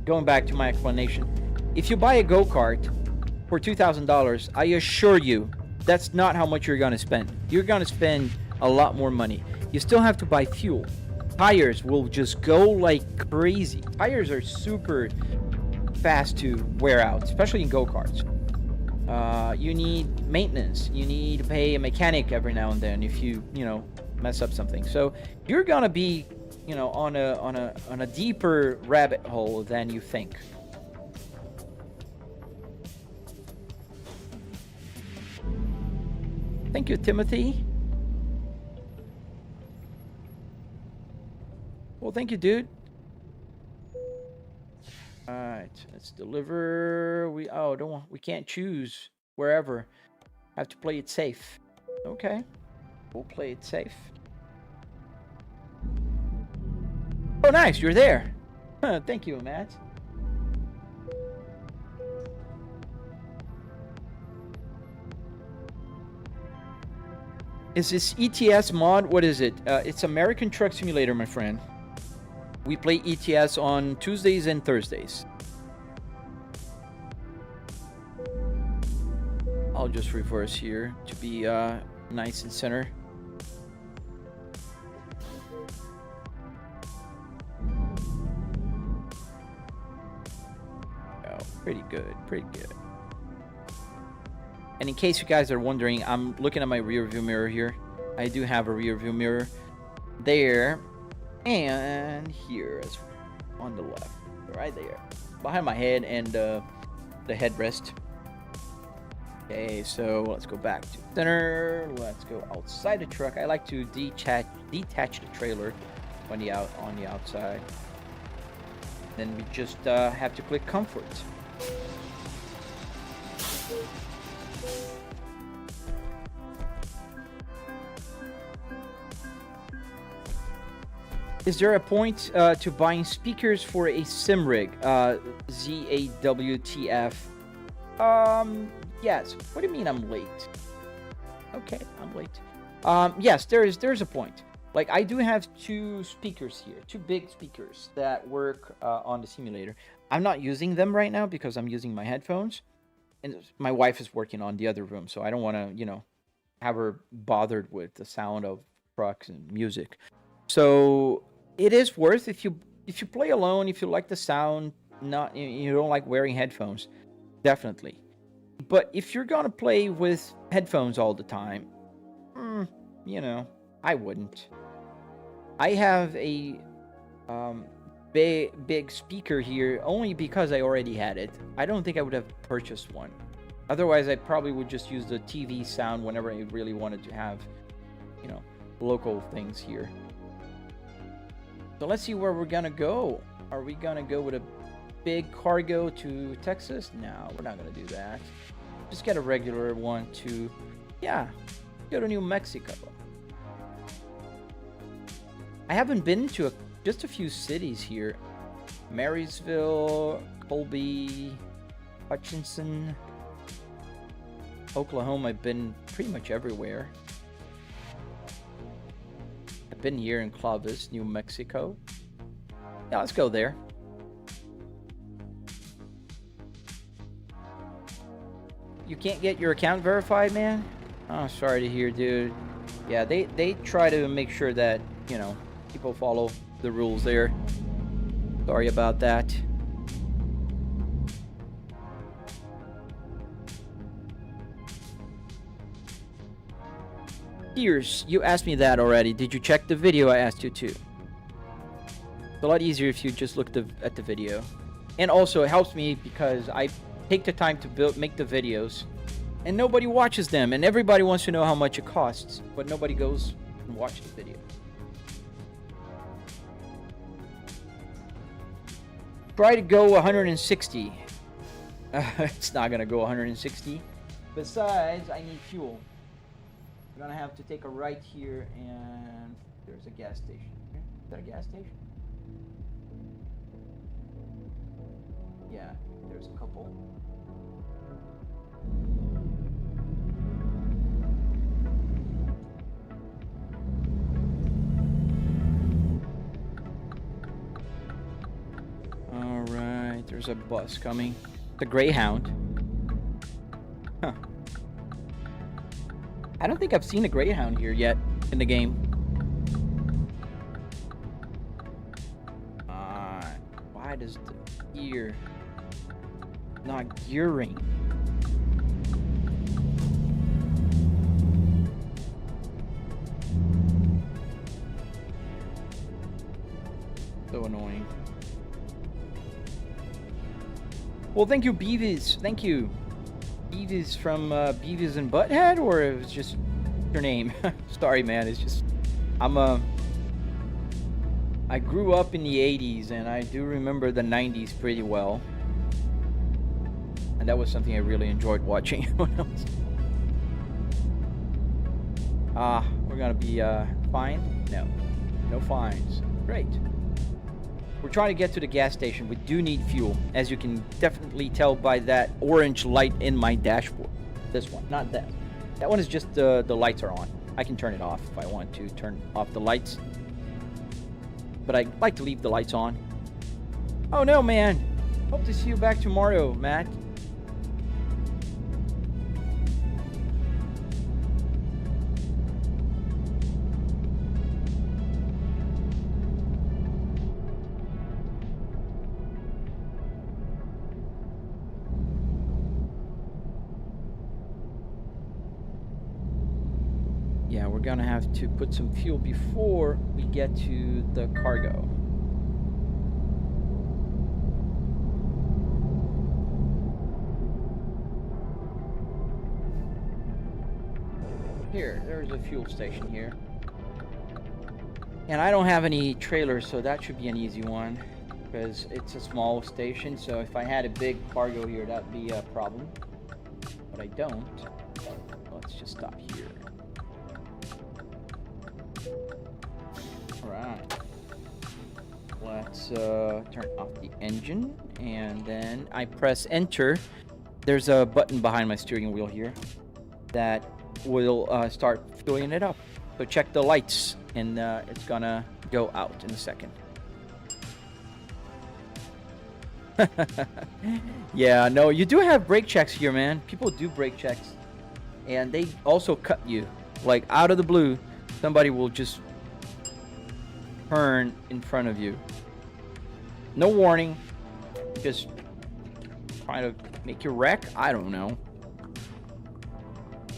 going back to my explanation. If you buy a go-kart for $2,000, I assure you that's not how much you're going to spend. You're going to spend a lot more money. You still have to buy fuel. Tires will just go like crazy. Tires are super fast to wear out, especially in go-karts. You need maintenance. You need to pay a mechanic every now and then if you know, mess up something. So you're going to be, you know, on a deeper rabbit hole than you think. Thank you, Timothy. Well, thank you, dude. All right, let's deliver. We can't choose wherever. Have to play it safe. Okay, we'll play it safe. Oh, nice, you're there. Thank you, Matt. Is this ETS mod? What is it? It's American Truck Simulator, my friend. We play ETS on Tuesdays and Thursdays. I'll just reverse here to be nice and center. Oh, pretty good, pretty good. And in case you guys are wondering, I'm looking at my rear view mirror here. I do have a rear view mirror there and here as well, on the left, right there, behind my head and the headrest. Okay, so let's go back to center. Let's go outside the truck. I like to detach the trailer on the outside. Then we just have to click comfort. Is there a point to buying speakers for a sim rig? ZAWTF. Yes. What do you mean I'm late? Okay, I'm late. Yes, there's a point. Like, I do have two speakers here, two big speakers that work on the simulator. I'm not using them right now because I'm using my headphones, and my wife is working on the other room, so I don't want to, you know, have her bothered with the sound of trucks and music. So it is worth, if you play alone, if you like the sound, you don't like wearing headphones, definitely. But if you're gonna play with headphones all the time, you know, I wouldn't. I have a big speaker here only because I already had it. I don't think I would have purchased one. Otherwise, I probably would just use the TV sound whenever I really wanted to have, you know, local things here. So let's see where we're gonna go. Are we gonna go with a big cargo to Texas? No, we're not gonna do that. Just get a regular one to, yeah, go to New Mexico. I haven't been to just a few cities here. Marysville, Colby, Hutchinson, Oklahoma. I've been pretty much everywhere. I've been here in Clovis, New Mexico. Yeah, let's go there. You can't get your account verified, man? Oh, sorry to hear, dude. Yeah, they try to make sure that, you know, people follow the rules there. Sorry about that. Here's, you asked me that already. Did you check the video? I asked you to. It's a lot easier if you just look at the video. And also, it helps me because I take the time to make the videos, and nobody watches them, and everybody wants to know how much it costs, but nobody goes and watches the video. Try to go 160. It's not gonna go 160. Besides, I need fuel. I'm gonna have to take a right here, and there's a gas station here. Is that a gas station? Yeah, there's a couple. Alright, there's a bus coming. The Greyhound. Huh. I don't think I've seen a Greyhound here yet in the game. Why does the gear not gearing? So annoying. Well, thank you, Beavis. Thank you. Beavis from Beavis and Butthead, or it was just your name? Sorry, man. It's just I grew up in the 80s, and I do remember the 90s pretty well. And that was something I really enjoyed watching when I was... we're gonna be fined? No. No fines. Great. We're trying to get to the gas station. We do need fuel, as you can definitely tell by that orange light in my dashboard. This one, not that. That one is just the lights are on. I can turn it off if I want to turn off the lights. But I like to leave the lights on. Oh no, man. Hope to see you back tomorrow, Matt. Yeah, we're gonna have to put some fuel before we get to the cargo. Here, there's a fuel station here. And I don't have any trailers, so that should be an easy one, because it's a small station. So if I had a big cargo here, that'd be a problem. But I don't. Let's just stop here. Alright. Let's turn off the engine, and then I press enter. There's a button behind my steering wheel here that will start filling it up. So check the lights, and it's gonna go out in a second. Yeah, no, you do have brake checks here, man. People do brake checks, and they also cut you. Like, out of the blue, somebody will just turn in front of you. No warning. Just trying to make you wreck. I don't know.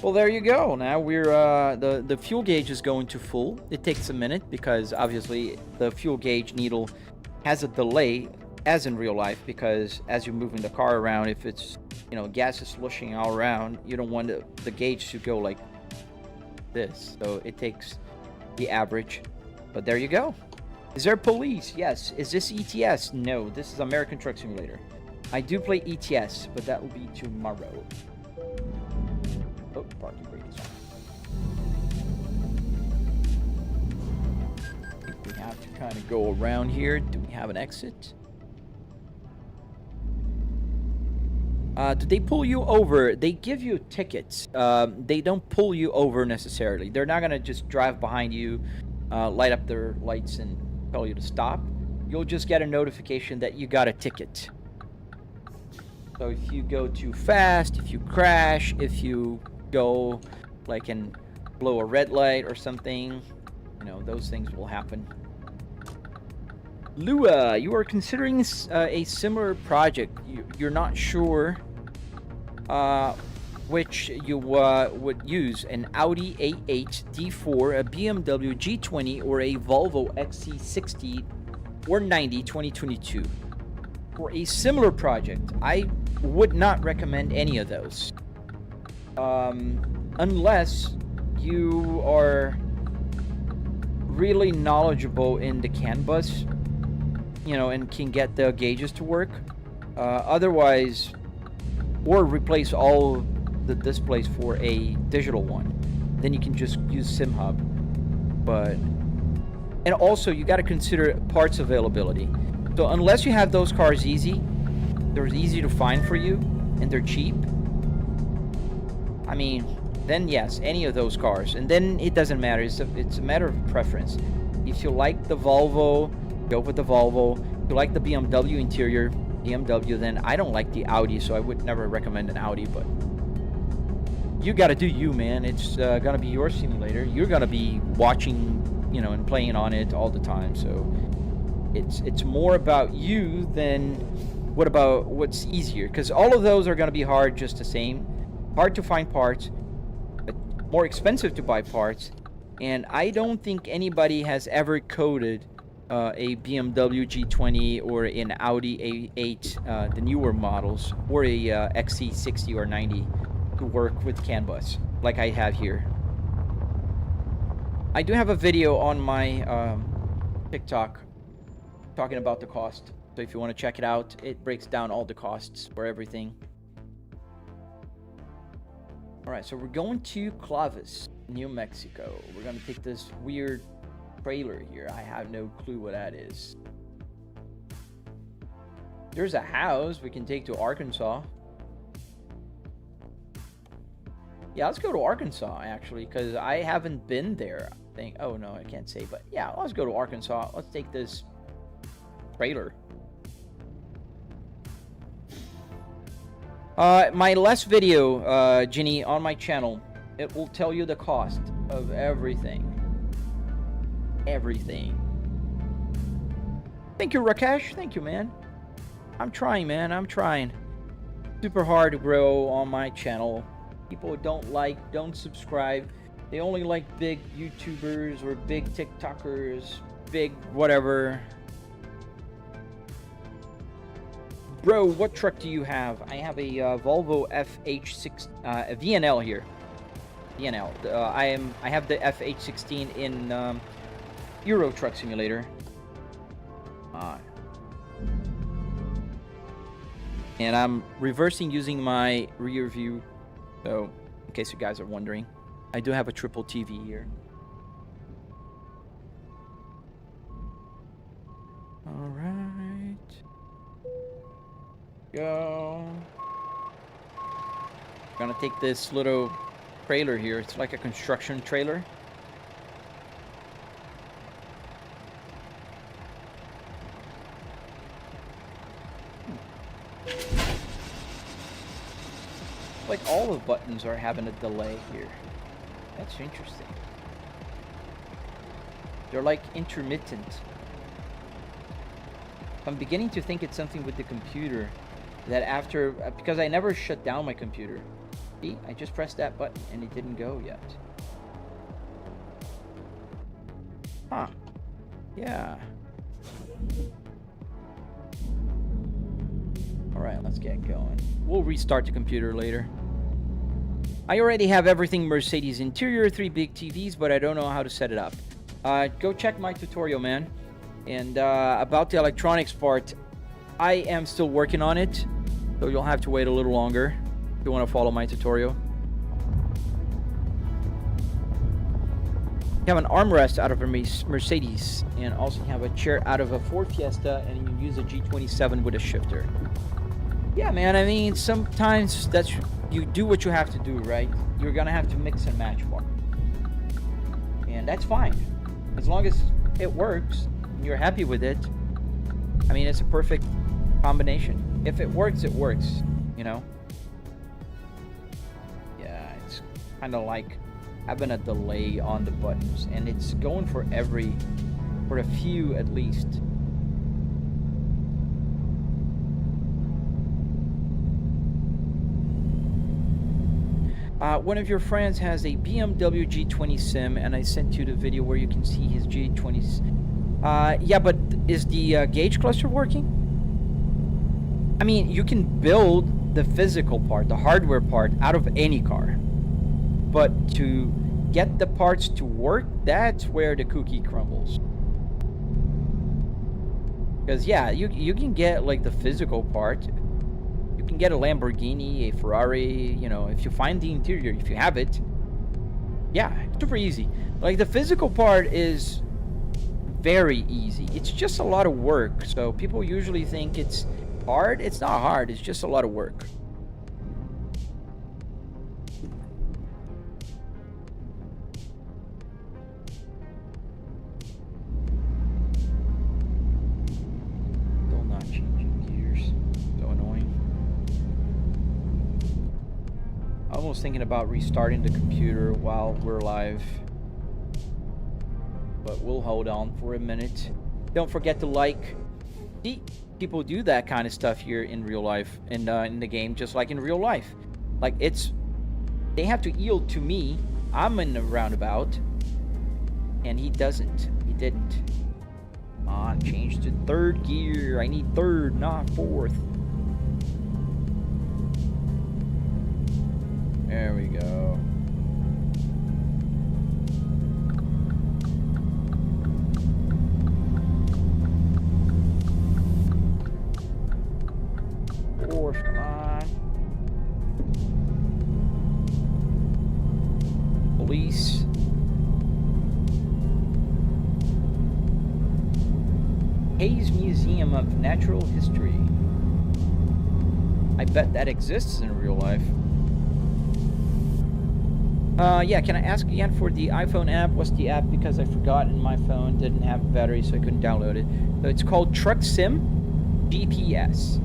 Well, there you go. Now we're the fuel gauge is going to full. It takes a minute because obviously the fuel gauge needle has a delay, as in real life, because as you're moving the car around, if it's, you know, gas is slushing all around, you don't want the gauge to go like this. So it takes the average. But there you go. Is there police? Yes. Is this ETS? No, this is American Truck Simulator. I do play ETS, but that will be tomorrow. Oh, parking brake is on. We have to kind of go around here. Do we have an exit? Do they pull you over? They give you tickets. They don't pull you over necessarily. They're not gonna just drive behind you, light up their lights and tell you to stop. You'll just get a notification that you got a ticket. So if you go too fast, if you crash, if you go like and blow a red light or something, you know, those things will happen. Lua, you are considering a similar project. You're not sure which you would use, an Audi A8 D4, a BMW G20, or a Volvo XC60 or 90 2022. For a similar project, I would not recommend any of those. Unless you are really knowledgeable in the CAN bus, you know, and can get the gauges to work. Otherwise, or replace all the displays for a digital one, then you can just use SimHub. But, and also you got to consider parts availability. So unless you have those cars easy, they're easy to find for you and they're cheap, I mean, then yes, any of those cars, and then it doesn't matter. It's a matter of preference. If you like the Volvo, go with the Volvo. If you like the BMW interior, BMW, then I don't like the Audi, so I would never recommend an Audi. But you got to do you, man. It's gonna be your simulator. You're gonna be watching, you know, and playing on it all the time. So it's more about you than what about what's easier, because all of those are gonna be hard just the same. Hard to find parts, but more expensive to buy parts. And I don't think anybody has ever coded a BMW G20 or an Audi A8, the newer models, or a XC60 or 90 to work with CAN bus like I have here. I do have a video on my TikTok talking about the cost, so if you want to check it out, it breaks down all the costs for everything. Alright, so we're going to Clovis, New Mexico. We're going to take this weird trailer here. I have no clue what that is. There's a house we can take to Arkansas. Yeah, let's go to Arkansas, actually, because I haven't been there. I think. Oh, no, I can't say, but yeah, let's go to Arkansas. Let's take this trailer. My last video, Ginny, on my channel, it will tell you the cost of everything. Everything. Thank you, Rakesh. Thank you, man. I'm trying, man. I'm trying. Super hard to grow on my channel. People don't subscribe. They only like big YouTubers or big TikTokers, big whatever. Bro, what truck do you have? I have a Volvo FH6 VNL here. VNL. I have the FH16 in Euro Truck Simulator. And I'm reversing using my rear view. So, in case you guys are wondering, I do have a triple TV here. All right. Go. Gonna take this little trailer here. It's like a construction trailer. Like all the buttons are having a delay here. That's interesting. They're like intermittent. I'm beginning to think it's something with the computer that after, because I never shut down my computer. See, I just pressed that button and it didn't go yet. Huh. Yeah. Alright, let's get going. We'll restart the computer later. I already have everything Mercedes interior, 3 big TVs, but I don't know how to set it up. Go check my tutorial, man. And about the electronics part, I am still working on it, so you'll have to wait a little longer if you want to follow my tutorial. You have an armrest out of a Mercedes, and also you have a chair out of a Ford Fiesta, and you use a G27 with a shifter. Yeah, man, I mean, sometimes you do what you have to do, right? You're gonna have to mix and match parts. And that's fine. As long as it works, and you're happy with it, I mean, it's a perfect combination. If it works, you know? Yeah, it's kind of like having a delay on the buttons, and it's going for a few at least. One of your friends has a BMW G20 Sim, and I sent you the video where you can see his G20. Yeah, but is the gauge cluster working? I mean, you can build the physical part, the hardware part, out of any car. But to get the parts to work, that's where the cookie crumbles. Because, yeah, you can get, like, the physical part. You can get a Lamborghini, a Ferrari, you know, if you find the interior, if you have it. Yeah, super easy. Like, the physical part is very easy. It's just a lot of work. So people usually think it's hard. It's not hard. It's just a lot of work. Still not changing gears. So annoying. Almost thinking about restarting the computer while we're live. But we'll hold on for a minute. Don't forget to like. See, people do that kind of stuff here in real life, in the game, just like in real life. Like, they have to yield to me. I'm in the roundabout, and he doesn't. He didn't. Come on, change to third gear. I need third, not fourth. There we go. Fourth, come on. Police. Hayes Museum of Natural History. I bet that exists in real life. Yeah, can I ask again for the iPhone app? What's the app? Because I forgot, and my phone didn't have a battery, so I couldn't download it. So it's called Truck Sim GPS.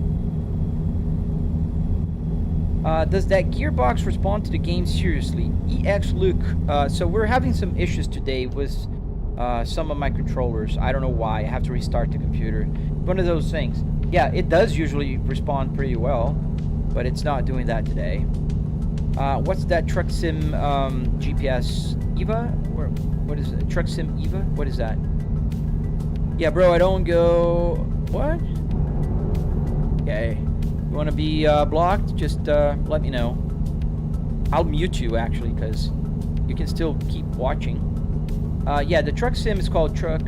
Does that Gearbox respond to the game seriously? EX Luke. So we're having some issues today with some of my controllers. I don't know why. I have to restart the computer. One of those things. Yeah, it does usually respond pretty well, but it's not doing that today. What's that Truck Sim GPS Eva? Or what is it? Truck Sim Eva? What is that? Yeah, bro, I don't go. What? Okay. You want to be blocked? Just let me know. I'll mute you actually, because you can still keep watching. Yeah, the Truck Sim is called Truck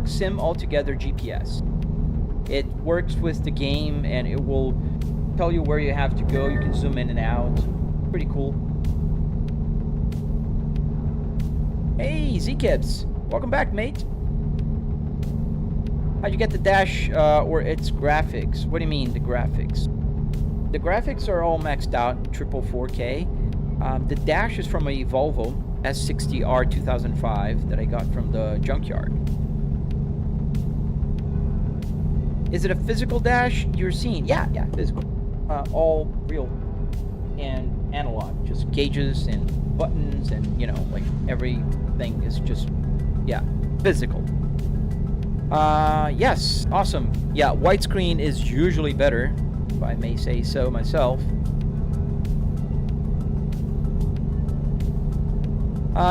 Sim Altogether GPS. It works with the game, and it will tell you where you have to go. You can zoom in and out. Pretty cool. Hey, Z-Kips. Welcome back, mate. How'd you get the dash or its graphics? What do you mean, the graphics? The graphics are all maxed out, triple 4K. The dash is from a Volvo S60R 2005 that I got from the junkyard. Is it a physical dash you're seeing? Yeah, physical. All real and analog, just gauges and buttons, and you know, like everything is just, yeah, physical. Yes, awesome. Yeah, widescreen is usually better, if I may say so myself.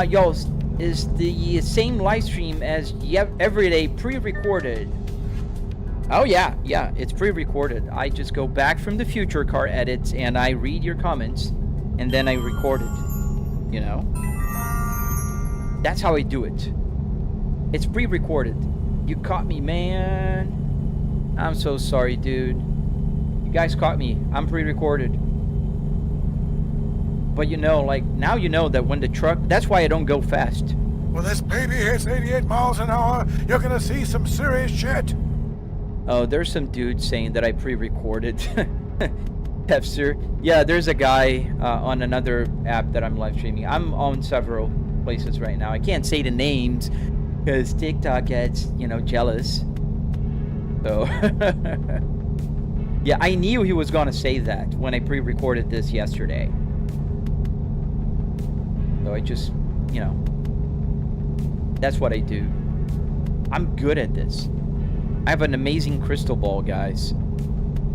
Yo, is the same live stream as Everyday pre-recorded? Oh yeah, it's pre-recorded. I just go back from the future car edits and I read your comments and then I record it, you know? That's how I do it. It's pre-recorded. You caught me, man. I'm so sorry, dude. You guys caught me. I'm pre-recorded. But you know, like, now you know that when the truck... That's why I don't go fast. When this baby hits 88 miles an hour, you're gonna see some serious shit. Oh, there's some dude saying that I pre-recorded. Hefster. Yeah, there's a guy on another app that I'm live streaming. I'm on several places right now. I can't say the names because TikTok gets, you know, jealous. So, yeah, I knew he was gonna say that when I pre-recorded this yesterday. So I just, you know, that's what I do. I'm good at this. I have an amazing crystal ball, guys.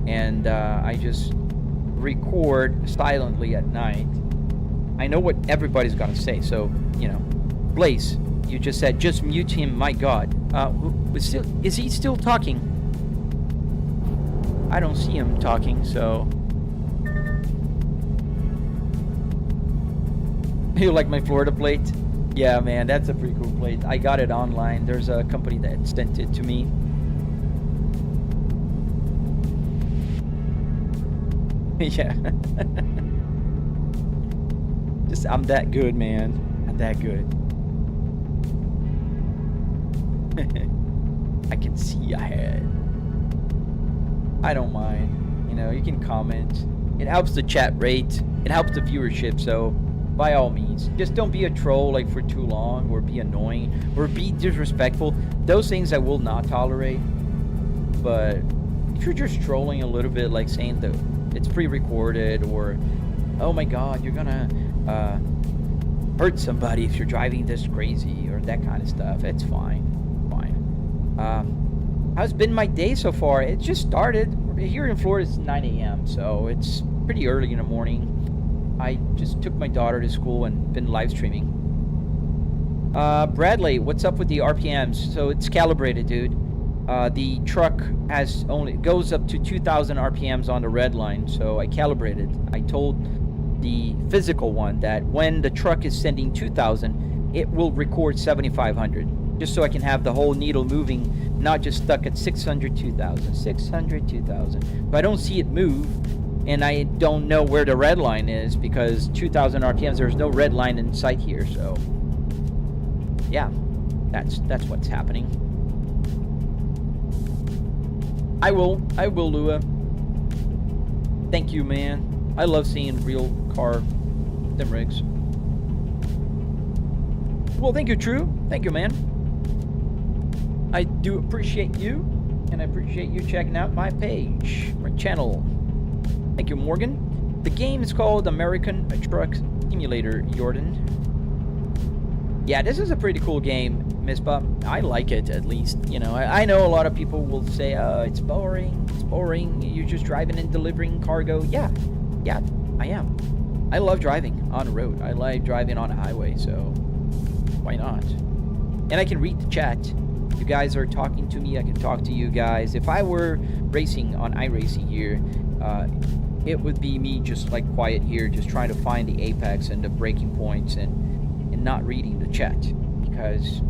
And I just record silently at night. I know what everybody's gonna say, so, you know. Blaze, you just said, just mute him, my God. Is he still talking? I don't see him talking, so... You like my Florida plate? Yeah, man, that's a pretty cool plate. I got it online. There's a company that sent it to me. Yeah. Just, I'm that good, man. I'm that good. I can see ahead. I don't mind. You know, you can comment. It helps the chat rate. It helps the viewership, so... By all means, just don't be a troll like for too long, or be annoying, or be disrespectful. Those things I will not tolerate. But if you're just trolling a little bit, like saying that it's pre-recorded, or oh my God, you're gonna hurt somebody if you're driving this crazy, or that kind of stuff, it's fine. How's been my day so far? It just started. Here in Florida, it's 9 a.m., so it's pretty early in the morning. I just took my daughter to school and been live streaming. Bradley, what's up with the RPMs? So it's calibrated, dude. The truck goes up to 2,000 RPMs on the red line, so I calibrated. I told the physical one that when the truck is sending 2,000, it will record 7,500, just so I can have the whole needle moving, not just stuck at 600, 2,000, 600, 2,000. But I don't see it move. And I don't know where the red line is because 2,000 RPMs, there's no red line in sight here, so... Yeah, that's what's happening. I will, Lua. Thank you, man. I love seeing real car sim rigs. Well, thank you, True. Thank you, man. I do appreciate you, and I appreciate you checking out my page, my channel. Thank you, Morgan. The game is called American Truck Simulator, Jordan. Yeah, this is a pretty cool game, Miss Bob. I like it, at least. You know, I know a lot of people will say, it's boring. It's boring. You're just driving and delivering cargo. Yeah, I am. I love driving on the road. I like driving on a highway, so why not? And I can read the chat. You guys are talking to me. I can talk to you guys. If I were racing on iRacing here, it would be me just like quiet here, just trying to find the apex and the braking points and not reading the chat, because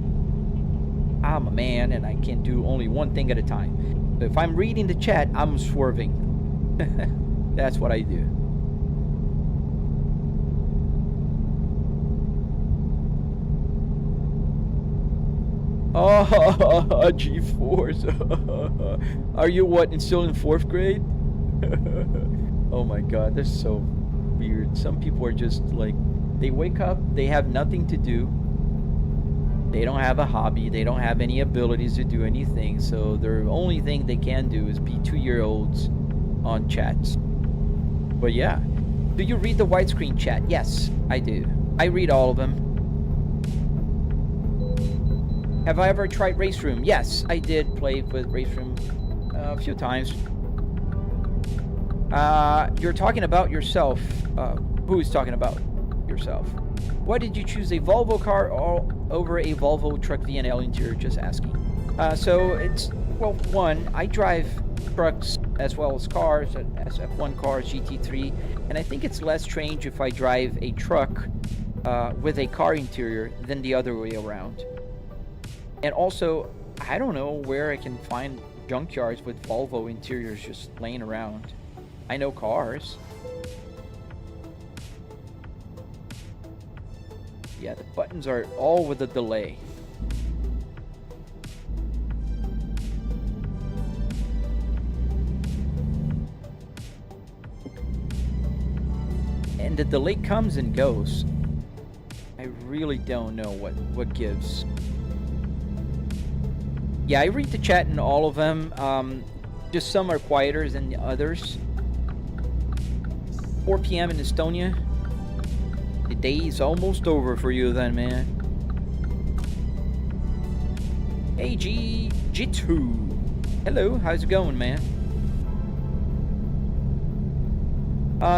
I'm a man and I can do only one thing at a time. So if I'm reading the chat, I'm swerving. That's what I do. Oh, G-Force. Are you what, still in 4th grade? Oh my God, that's so weird. Some people are just like, they wake up, they have nothing to do. They don't have a hobby. They don't have any abilities to do anything. So their only thing they can do is be 2-year-olds on chats. But yeah. Do you read the widescreen chat? Yes, I do. I read all of them. Have I ever tried Race Room? Yes, I did play with Race Room a few times. You're talking about yourself. Who is talking about yourself? Why did you choose a Volvo car over a Volvo truck VNL interior? Just asking. So it's, well, one, I drive trucks as well as cars, SF1 cars, GT3, and I think it's less strange if I drive a truck with a car interior than the other way around. And also, I don't know where I can find junkyards with Volvo interiors just laying around. I know cars. Yeah, the buttons are all with a delay. And the delay comes and goes. I really don't know what gives. Yeah, I read the chat in all of them. Just some are quieter than the others. 4 p.m. in Estonia. The day is almost over for you then, man. Hey, G2. Hello, how's it going, man?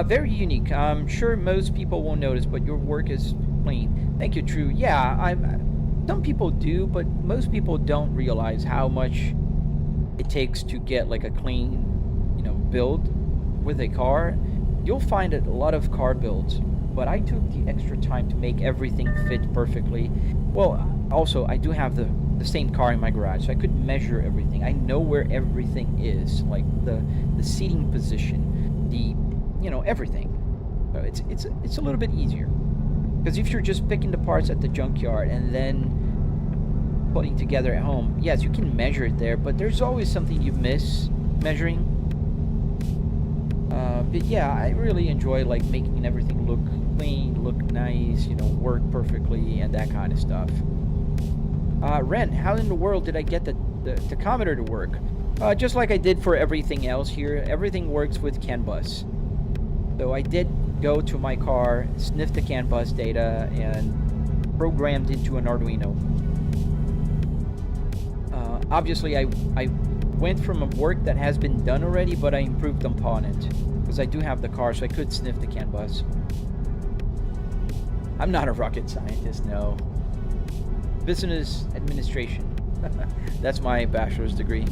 Very unique. I'm sure most people won't notice, but your work is clean. Thank you, True. Yeah, some people do, but most people don't realize how much it takes to get like a clean, build with a car. You'll find a lot of car builds, but I took the extra time to make everything fit perfectly. Well, also, I do have the same car in my garage, so I could measure everything. I know where everything is, like the seating position, the everything. So it's a little bit easier, because if you're just picking the parts at the junkyard and then putting together at home, yes, you can measure it there, but there's always something you miss measuring. But yeah, I really enjoy like making everything look clean, look nice, work perfectly, and that kind of stuff. Ren, how in the world did I get the tachometer to work? Just like I did for everything else here, everything works with CAN bus. So I did go to my car, sniff the CAN bus data, and programmed into an Arduino. Obviously, I went from a work that has been done already, but I improved upon it, because I do have the car, so I could sniff the CAN bus. I'm not a rocket scientist, no. Business administration. That's my bachelor's degree.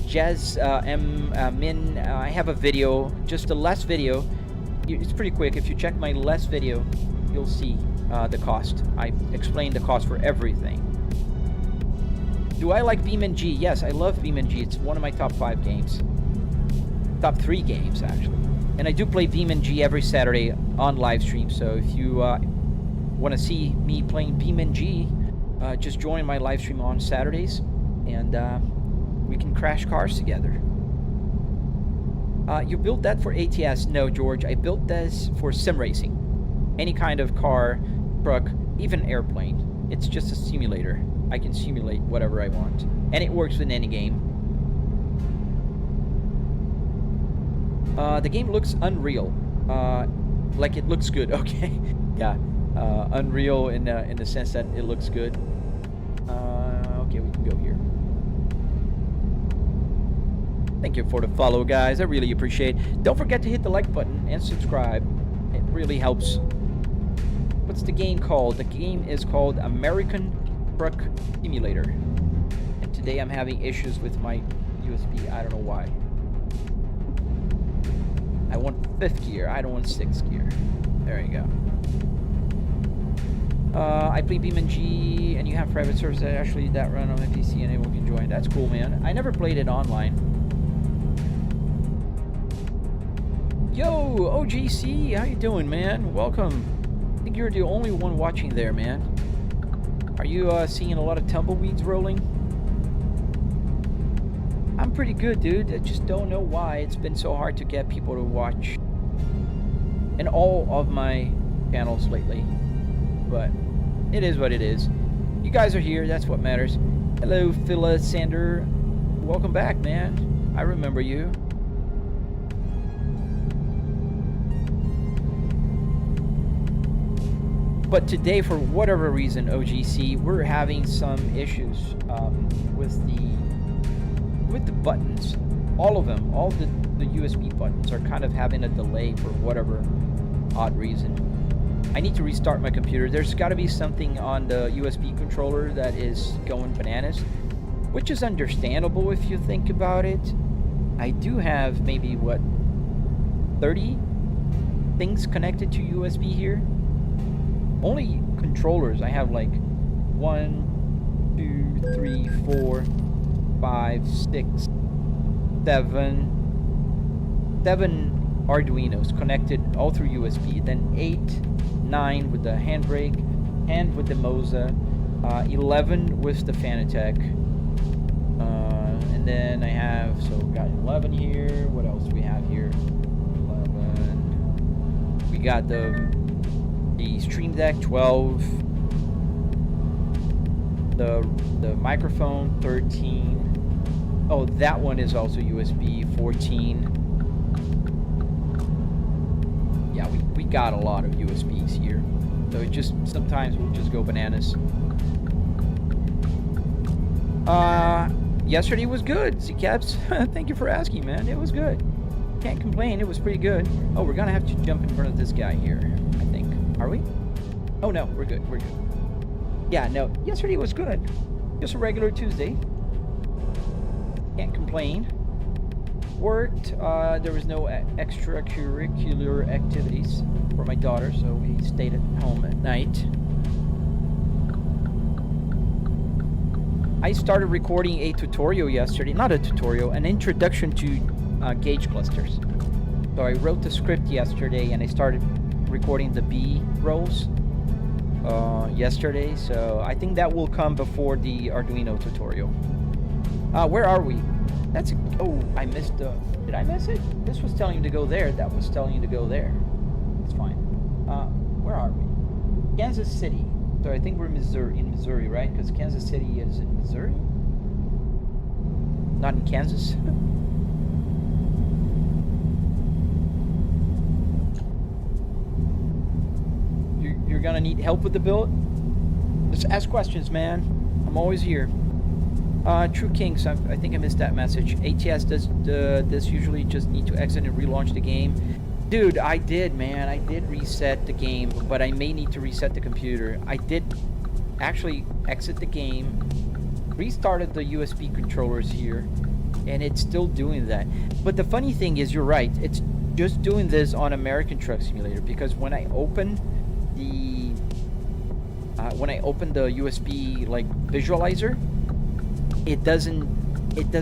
Jazz Min, I have a video, just the last video. It's pretty quick. If you check my last video, you'll see the cost. I explained the cost for everything. Do I like BeamNG? Yes, I love BeamNG. It's one of my top 5 games. Top 3 games, actually. And I do play BeamNG every Saturday on live stream, so if you want to see me playing BeamNG, just join my live stream on Saturdays, and we can crash cars together. You built that for ATS? No, George. I built this for sim racing. Any kind of car, truck, even airplane. It's just a simulator. I can simulate whatever I want. And it works in any game. The game looks unreal. Like it looks good. Okay. Yeah. Unreal in the sense that it looks good. Okay, we can go here. Thank you for the follow, guys. I really appreciate it. Don't forget to hit the like button and subscribe. It really helps. What's the game called? The game is called American Truck Simulator. And today I'm having issues with my USB. I don't know why. I want 5th gear. I don't want 6th gear. There you go. I play BeamNG, and you have private servers that actually that run on my PC, and anyone can join. That's cool, man. I never played it online. Yo, OGC, how you doing, man? Welcome. I think you're the only one watching there, man. Are you seeing a lot of tumbleweeds rolling? I'm pretty good, dude. I just don't know why it's been so hard to get people to watch in all of my channels lately. But it is what it is. You guys are here. That's what matters. Hello, Phila Sander. Welcome back, man. I remember you. But today, for whatever reason, OGC, we're having some issues with the buttons. All of them, all the USB buttons are kind of having a delay for whatever odd reason. I need to restart my computer. There's got to be something on the USB controller that is going bananas, which is understandable if you think about it. I do have maybe, 30 things connected to USB here? Only controllers. I have like 1, 2, 3, 4, 5, 6, 7 Arduinos connected all through USB. Then 8, 9 with the handbrake, and with the Moza, 11 with the Fanatec, and then I have, so we got 11 here. What else do we have here? 11. We got the Stream Deck, 12. The microphone, 13. Oh, that one is also USB, 14. Yeah, we got a lot of USBs here. So it just, sometimes we'll just go bananas. Yesterday was good, Z-Caps. Thank you for asking, man. It was good. Can't complain, it was pretty good. Oh, we're gonna have to jump in front of this guy here, I think. Are we? Oh no, we're good, we're good. Yeah, no, yesterday was good. Just a regular Tuesday. Can't complain. Worked, there was no extracurricular activities for my daughter, so we stayed at home at night. I started recording a tutorial yesterday, not a tutorial, an introduction to gauge clusters. So I wrote the script yesterday and I started recording the B rolls yesterday, so I think that will come before the Arduino tutorial. Where are we? That's a, oh, I missed did I miss it? This was telling you to go there, that was telling you to go there. It's fine. Where are we? Kansas City. So I think we're in Missouri, right? Because Kansas City is in Missouri? Not in Kansas? You're gonna need help with the build? Just ask questions, man. I'm always here. True Kings, I think I missed that message. ATS, does this usually just need to exit and relaunch the game? Dude, I did, man. I did reset the game, but I may need to reset the computer. I did actually exit the game, restarted the USB controllers here, and it's still doing that. But the funny thing is, you're right. It's just doing this on American Truck Simulator, because when I open the USB like visualizer, it does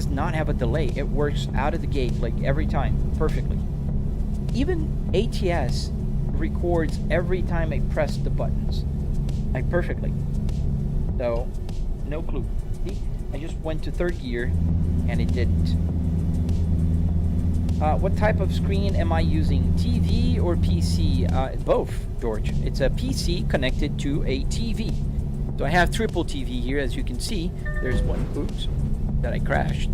not have a delay. It works out of the gate like every time perfectly. Even ATS records every time I press the buttons, like perfectly. So no clue. See? I just went to third gear and it didn't. What type of screen am I using? TV or PC? Both, George. It's a PC connected to a TV. So I have triple TV here, as you can see. There's one, oops, that I crashed.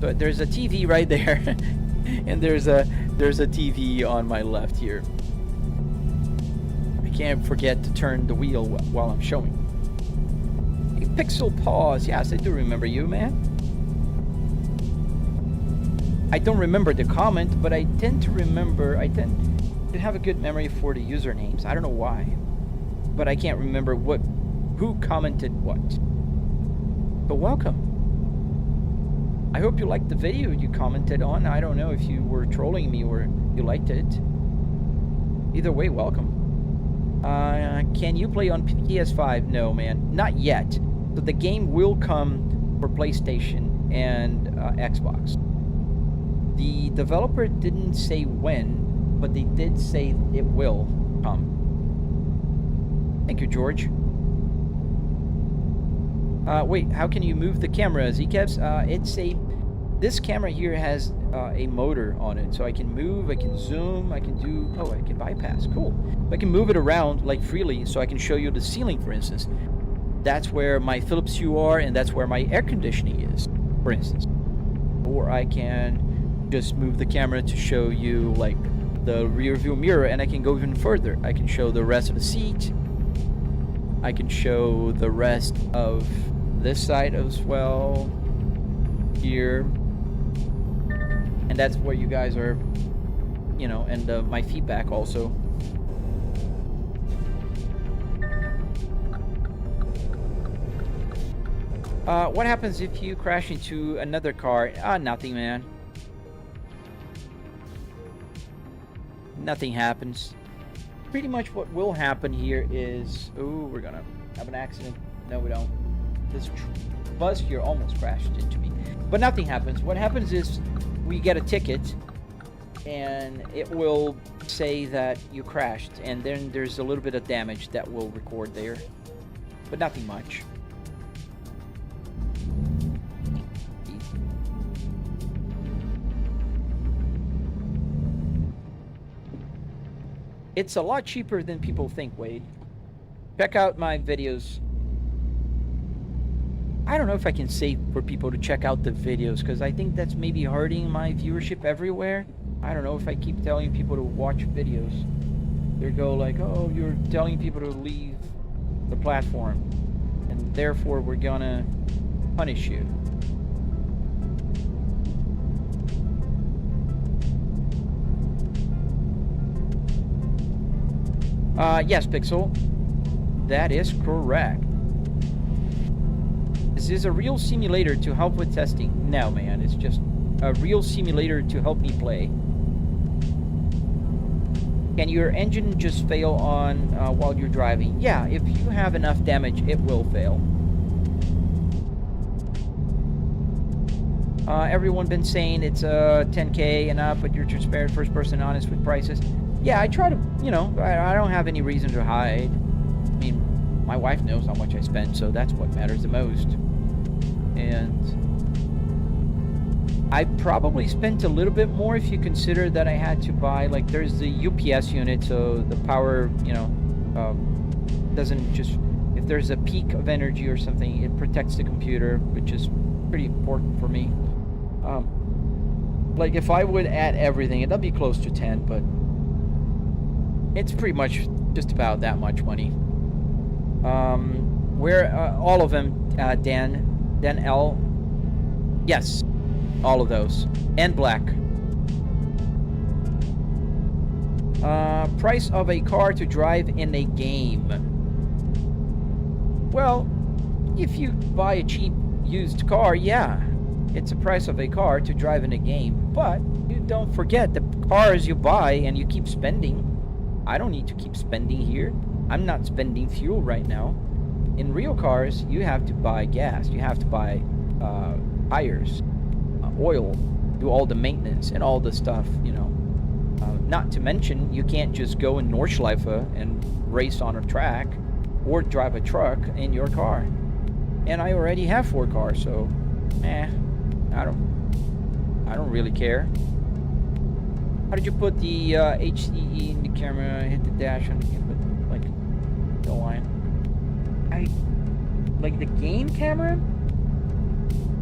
So there's a TV right there, and there's a TV on my left here. I can't forget to turn the wheel while I'm showing. Hey, Pixel Pause, yes, I do remember you, man. I don't remember the comment, but I tend to have a good memory for the usernames. I don't know why, but I can't remember who commented what. But welcome. I hope you liked the video you commented on. I don't know if you were trolling me or you liked it. Either way, welcome. Can you play on PS5? No, man, not yet. So the game will come for PlayStation and Xbox. The developer didn't say when, but they did say it will come. Thank you, George. Wait, how can you move the camera, Zcaps? This camera here has a motor on it, so I can move, I can zoom, I can do, oh, I can bypass, cool. I can move it around like freely, so I can show you the ceiling, for instance. That's where my Philips Hue are, and that's where my air conditioning is, for instance. Or I can just move the camera to show you like the rear view mirror, and I can go even further. I can show the rest of the seat. I can show the rest of this side as well here, and that's where you guys are, you know, and my feedback also. What happens if you crash into another car? Nothing, man. Nothing happens. Pretty much what will happen here is, oh, we're gonna have an accident. No, we don't. this bus here almost crashed into me, but nothing happens. What happens is we get a ticket, and it will say that you crashed, and then there's a little bit of damage that will record there, but nothing much. It's a lot cheaper than people think, Wade. Check out my videos. I don't know if I can say for people to check out the videos, because I think that's maybe hurting my viewership everywhere. I don't know if I keep telling people to watch videos. They go like, oh, you're telling people to leave the platform, and therefore we're gonna punish you. Yes, Pixel. That is correct. This is a real simulator to help with testing. No, man, it's just a real simulator to help me play. Can your engine just fail on while you're driving? Yeah, if you have enough damage, it will fail. Everyone been saying it's 10K and up, but you're transparent, first person, honest with prices. Yeah, I try to, you know, I don't have any reason to hide. I mean, my wife knows how much I spend, so that's what matters the most. And I probably spent a little bit more if you consider that I had to buy, like, there's the UPS unit, so the power, you know, doesn't just, if there's a peak of energy or something, it protects the computer, which is pretty important for me. Like, if I would add everything, it'll be close to 10, but it's pretty much just about that much money. Where all of them, Dan L. Yes, all of those, and black. Price of a car to drive in a game. Well, if you buy a cheap used car, yeah, it's the price of a car to drive in a game. But you don't forget the cars you buy and you keep spending. I don't need to keep spending here. I'm not spending fuel right now. In real cars, you have to buy gas. You have to buy tires, oil, do all the maintenance and all the stuff, you know. Not to mention, you can't just go in Nordschleife and race on a track or drive a truck in your car. And I already have 4 cars, so I don't really care. How did you put the HCE in the camera, hit the dash on the input, like, the line? Like the game camera?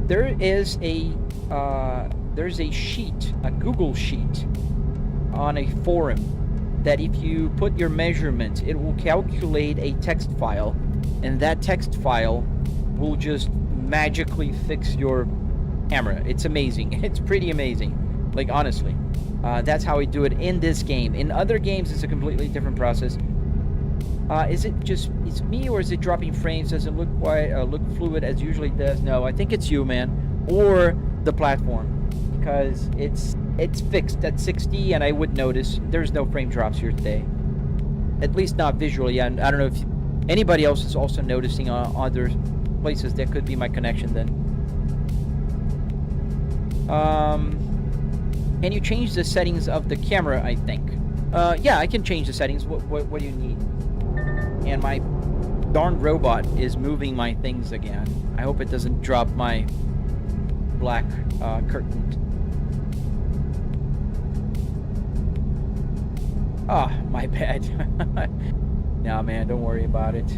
There's a sheet, a Google sheet on a forum that if you put your measurements, it will calculate a text file, and that text file will just magically fix your camera. It's amazing. It's pretty amazing. Like, honestly. That's how we do it in this game. In other games, it's a completely different process. Is it just it's me, or is it dropping frames? Does it look quite look fluid as usually does? No, I think it's you, man, or the platform, because it's fixed at 60, and I would notice there's no frame drops here today. At least not visually. And I don't know if anybody else is also noticing other places. That could be my connection then. Can you change the settings of the camera, I think? Yeah, I can change the settings. What do you need? And my darn robot is moving my things again. I hope it doesn't drop my black curtain. Ah, my bad. Nah, man, don't worry about it.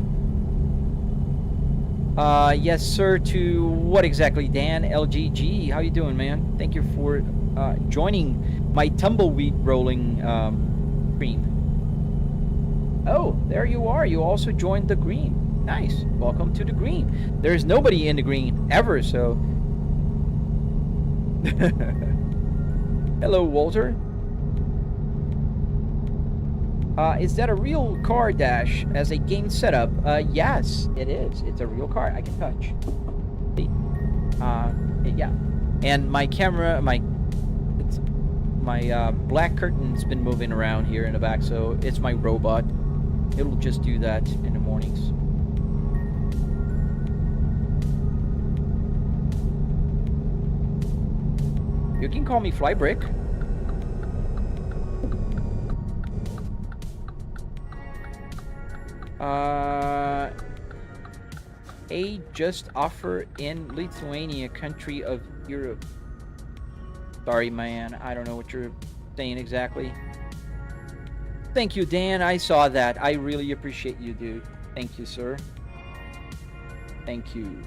Yes, sir, to what exactly, Dan? LGG, how you doing, man? Thank you for joining my tumbleweed rolling stream. Oh, there you are. You also joined the green. Nice. Welcome to the green. There's nobody in the green ever, so... Hello, Walter. Is that a real car, Dash, as a game setup? Yes, it is. It's a real car. I can touch. Yeah. And my camera, my black curtain's been moving around here in the back, so it's my robot. It'll just do that in the mornings. You can call me Flybrick. A just offer in Lithuania, country of Europe. Sorry, man. I don't know what you're saying exactly. Thank you, Dan. I saw that. I really appreciate you, dude. Thank you, sir. Thank you.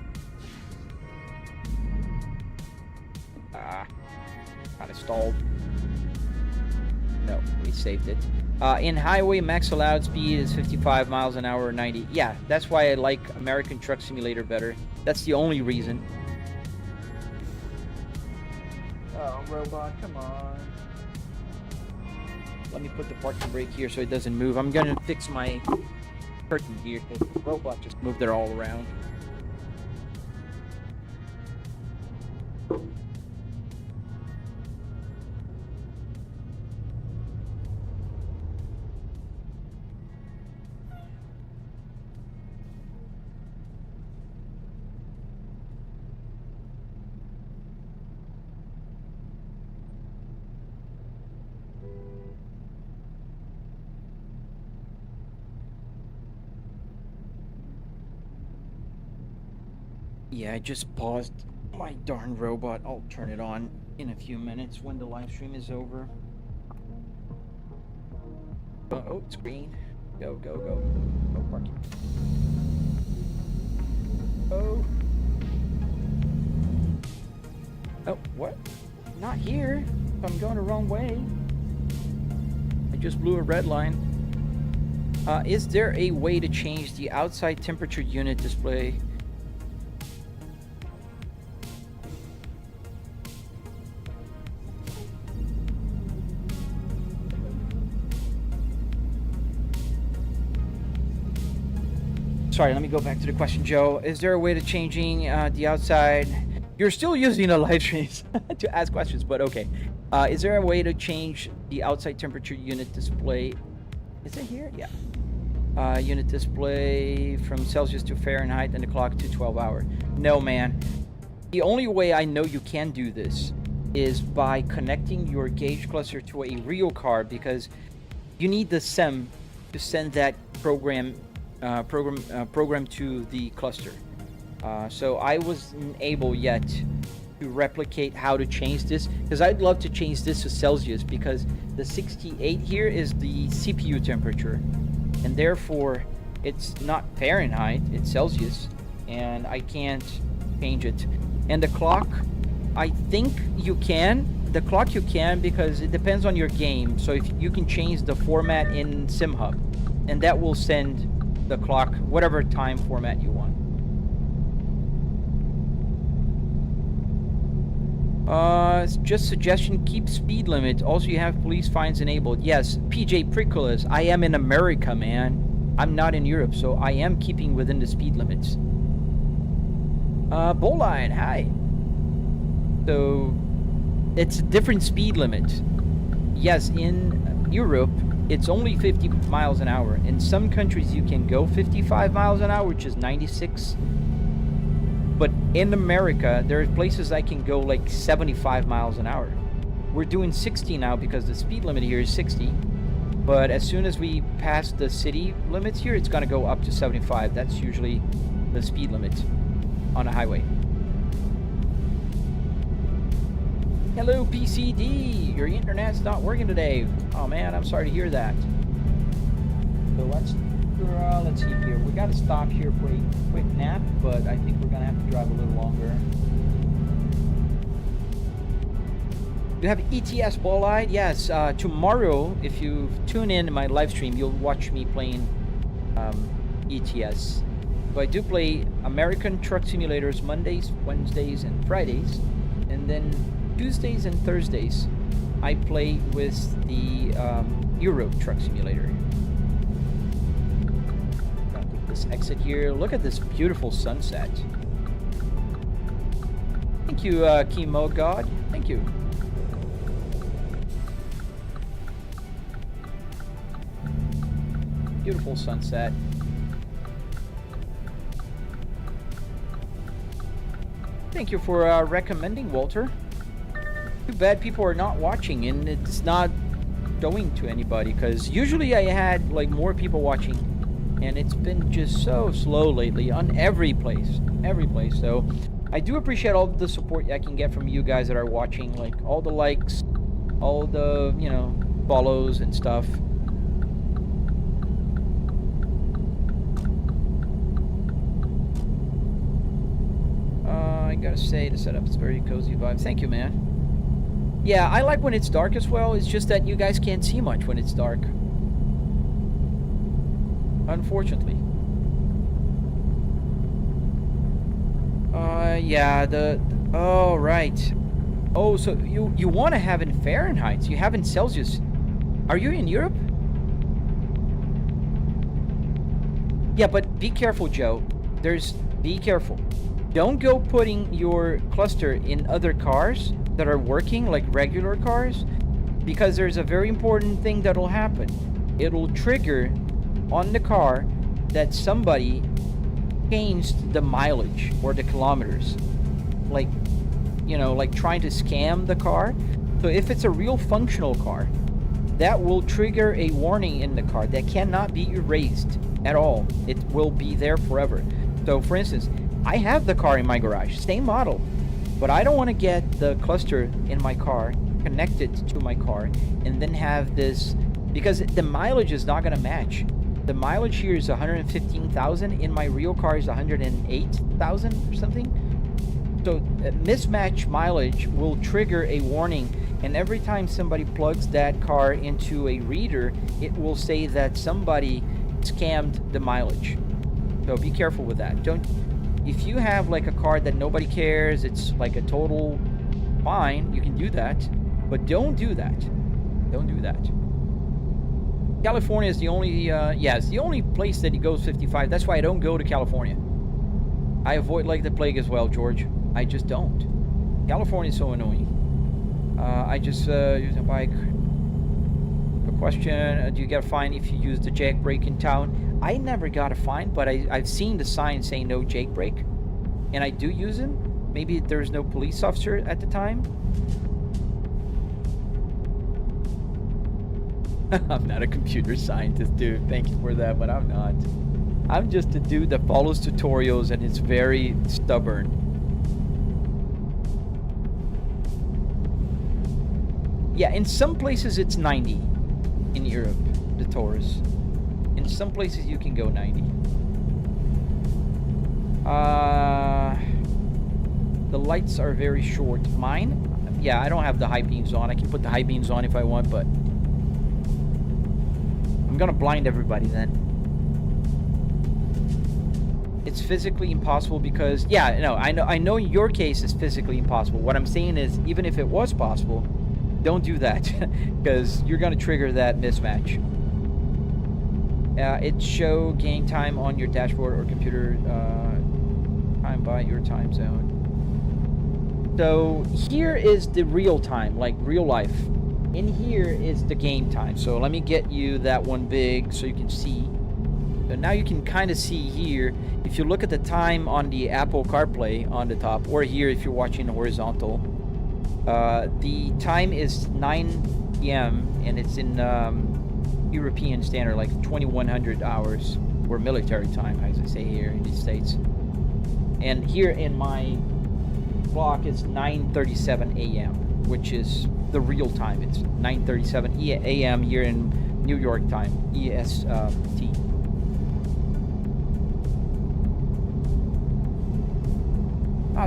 Kind of stalled. No, we saved it. In highway, max allowed speed is 55 miles an hour or 90. Yeah, that's why I like American Truck Simulator better. That's the only reason. Oh, robot, come on. Let me put the parking brake here so it doesn't move. I'm gonna fix my curtain here because the robot just moved it all around. Yeah, I just paused my darn robot. I'll turn it on in a few minutes when the live stream is over. Oh, it's green. Go, go, go. Go parking. Oh. Oh, what? Not here. I'm going the wrong way. I just blew a red line. Is there a way to change the outside temperature unit display? Sorry, let me go back to the question, Joe. Is there a way to changing the outside? You're still using a live stream to ask questions, but okay. Is there a way to change the outside temperature unit display? Is it here? Yeah. Unit display from Celsius to Fahrenheit and the clock to 12 hour. No, man. The only way I know you can do this is by connecting your gauge cluster to a real car, because you need the SEM to send that program to the cluster. So I wasn't able yet to replicate how to change this, because I'd love to change this to Celsius, because the 68 here is the CPU temperature, and therefore it's not Fahrenheit, it's Celsius, and I can't change it. And the clock, I think you can. The clock you can, because it depends on your game. So if you can change the format in SimHub, and that will send the clock whatever time format you want. Just suggestion, keep speed limit. Also, you have police fines enabled. Yes, PJ Prickles, I am in America, man. I'm not in Europe, so I am keeping within the speed limits. Bowline, hi. So it's a different speed limit. Yes, in Europe it's only 50 miles an hour. In some countries you can go 55 miles an hour, which is 96. But in America, there are places I can go like 75 miles an hour. We're doing 60 now because the speed limit here is 60. But as soon as we pass the city limits here, it's gonna go up to 75. That's usually the speed limit on a highway. Hello, PCD. Your internet's not working today. Oh man, I'm sorry to hear that. So let's see here. We got to stop here for a quick nap, but I think we're gonna have to drive a little longer. You have ETS Ball-Eyed? Yes. Tomorrow, if you tune in my live stream, you'll watch me playing ETS. So I do play American Truck Simulators Mondays, Wednesdays, and Fridays, and then Tuesdays and Thursdays I play with the Euro Truck Simulator. Gotta take this exit here. Look at this beautiful sunset. Thank you, Chemo God. Thank you. Beautiful sunset. Thank you for recommending, Walter. Too bad people are not watching and it's not showing to anybody, because usually I had like more people watching, and it's been just so slow lately on every place. So I do appreciate all the support I can get from you guys that are watching, like all the likes, all the, you know, follows and stuff. I gotta say, the setup is very cozy vibe. Thank you, man. Yeah, I like when it's dark as well. It's just that you guys can't see much when it's dark, unfortunately. Yeah, oh, right. Oh, so you want to have in Fahrenheit. You have in Celsius. Are you in Europe? Yeah, but be careful, Joe. Be careful. Don't go putting your cluster in other cars that are working, like regular cars, because there's a very important thing that'll happen. It'll trigger on the car that somebody changed the mileage or the kilometers, like, you know, like trying to scam the car. So if it's a real functional car, that will trigger a warning in the car that cannot be erased at all. It will be there forever. So for instance, I have the car in my garage, same model, but I don't want to get the cluster in my car connected to my car and then have this, because the mileage is not going to match. The mileage here is 115,000. In my real car is 108,000 or something. So mismatch mileage will trigger a warning, and every time somebody plugs that car into a reader, it will say that somebody scammed the mileage. So be careful with that. If you have like a car that nobody cares, it's like a total fine, you can do that, but don't do that. Don't do that. California is the only, it's the only place that he goes 55. That's why I don't go to California. I avoid like the plague as well, George. I just don't. California is so annoying. I just use a bike. A question, do you get a fine if you use the jailbreak in town? I never got a fine, but I've seen the sign saying no jailbreak, and I do use them. Maybe there's no police officer at the time. I'm not a computer scientist, dude. Thank you for that, but I'm not. I'm just a dude that follows tutorials and is very stubborn. Yeah, in some places it's 90 in Europe, the Taurus. In some places you can go 90. The lights are very short. Mine? Yeah, I don't have the high beams on. I can put the high beams on if I want, but I'm gonna blind everybody then. It's physically impossible because, yeah, no, I know your case is physically impossible. What I'm saying is, even if it was possible, don't do that, because you're gonna trigger that mismatch. It show game time on your dashboard or computer time by your time zone. So here is the real time, like real life. In here is the game time. So let me get you that one big so you can see. So now you can kind of see here. If you look at the time on the Apple CarPlay on the top, or here if you're watching horizontal, the time is 9 p.m. and it's in European standard, like 2100 hours, or military time, as I say here in the States. And here in my clock, it's 9:37 a.m., which is the real time. It's 9:37 a.m. here in New York time, EST.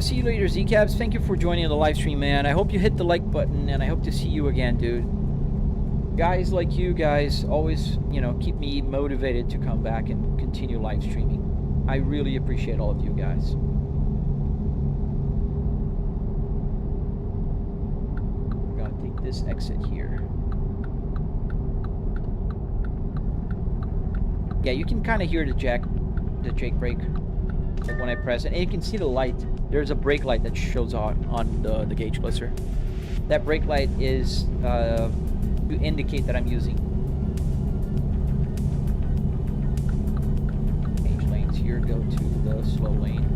See you later, Zcabs. Thank you for joining the live stream, man. I hope you hit the like button, and I hope to see you again, dude. Guys like you guys always, you know, keep me motivated to come back and continue live streaming. I really appreciate all of you guys. I'm gonna take this exit here. Yeah, you can kind of hear the jake brake, like when I press it, and you can see the light. There's a brake light that shows on the gauge cluster. That brake light is to indicate that I'm using. Change lanes here, go to the slow lane.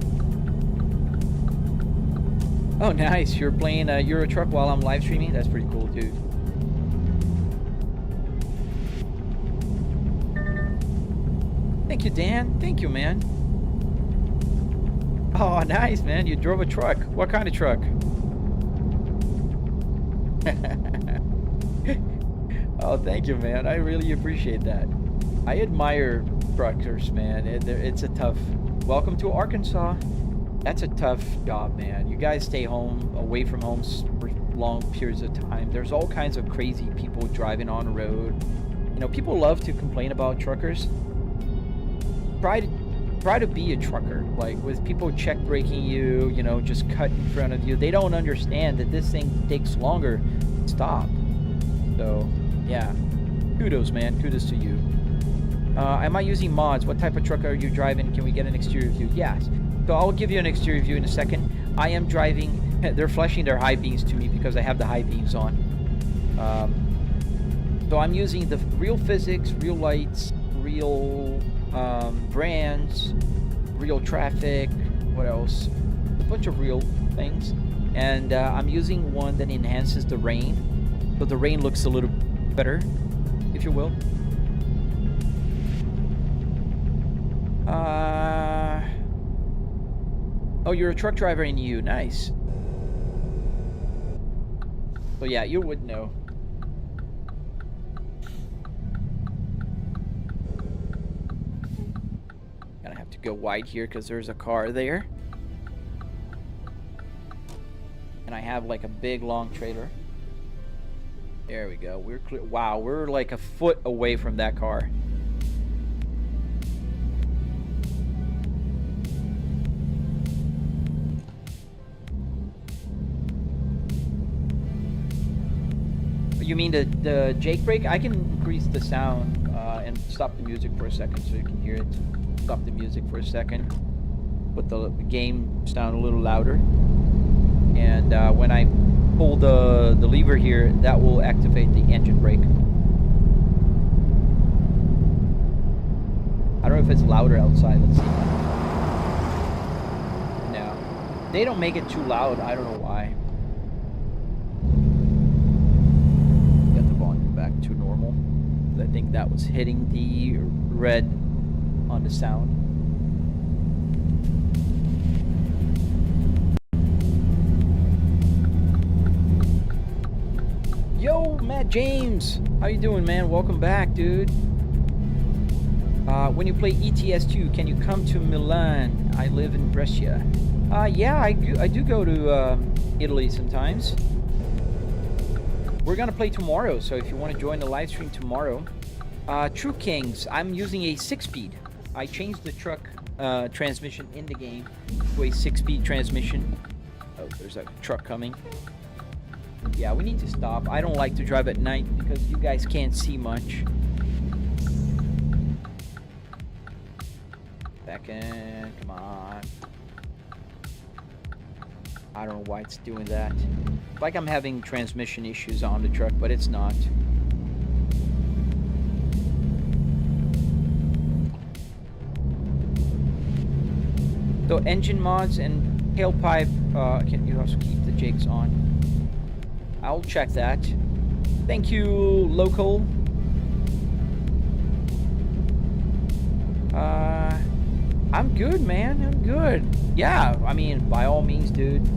Oh, nice. You're playing Euro Truck while I'm live streaming? That's pretty cool, dude. Thank you, Dan. Thank you, man. Oh, nice, man. You drove a truck. What kind of truck? Oh, thank you, man. I really appreciate that. I admire truckers, man. It's a tough... Welcome to Arkansas. That's a tough job, man. You guys stay home, away from home for long periods of time. There's all kinds of crazy people driving on the road. You know, people love to complain about truckers. Try to be a trucker. Like, with people check braking you, you know, just cut in front of you. They don't understand that this thing takes longer to stop. So, yeah. Kudos, man. Kudos to you. Am I using mods? What type of truck are you driving? Can we get an exterior view? Yes. So I'll give you an exterior view in a second. I am driving... They're flashing their high beams to me because I have the high beams on. So I'm using the real physics, real lights, real brands, real traffic. What else? A bunch of real things. And I'm using one that enhances the rain. So the rain looks a little better, if you will. Oh, you're a truck driver in EU. Nice. So yeah, you would know. Gonna have to go wide here because there's a car there. And I have like a big long trailer. There we go. We're clear. Wow, we're like a foot away from that car. You mean the Jake brake? I can increase the sound and stop the music for a second so you can hear it. Stop the music for a second. Put the game sound a little louder. And when I pull the lever here, that will activate the engine brake. I don't know if it's louder outside. Let's see. No. They don't make it too loud. I don't know why. Back to normal. I think that was hitting the red on the sound. Yo, Matt James, how you doing, man? Welcome back, dude. When you play ETS2, can you come to Milan? I live in Brescia. Yeah, I do go to Italy sometimes. We're gonna play tomorrow, so if you want to join the live stream tomorrow. True Kings, I'm using a 6-speed. I changed the truck transmission in the game to a 6-speed transmission. Oh, there's a truck coming. Yeah, we need to stop. I don't like to drive at night because you guys can't see much. Second, come on. I don't know why it's doing that. Like I'm having transmission issues on the truck, but it's not. So engine mods and tailpipe, can you also keep the jigs on? I'll check that. Thank you, local. I'm good, man. I'm good. Yeah, I mean, by all means, dude.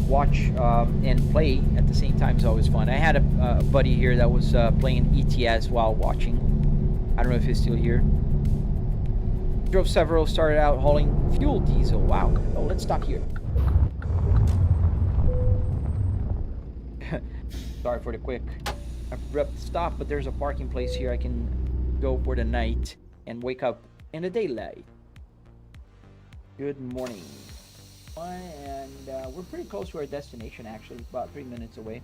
Watch and play at the same time is always fun. I had a buddy here that was playing ETS while watching. I don't know if he's still here. Drove several, started out hauling fuel diesel. Wow. Oh, let's stop here. Sorry for the quick abrupt stop, but there's a parking place here I can go for the night and wake up in the daylight. Good morning. And we're pretty close to our destination, actually, about 3 minutes away.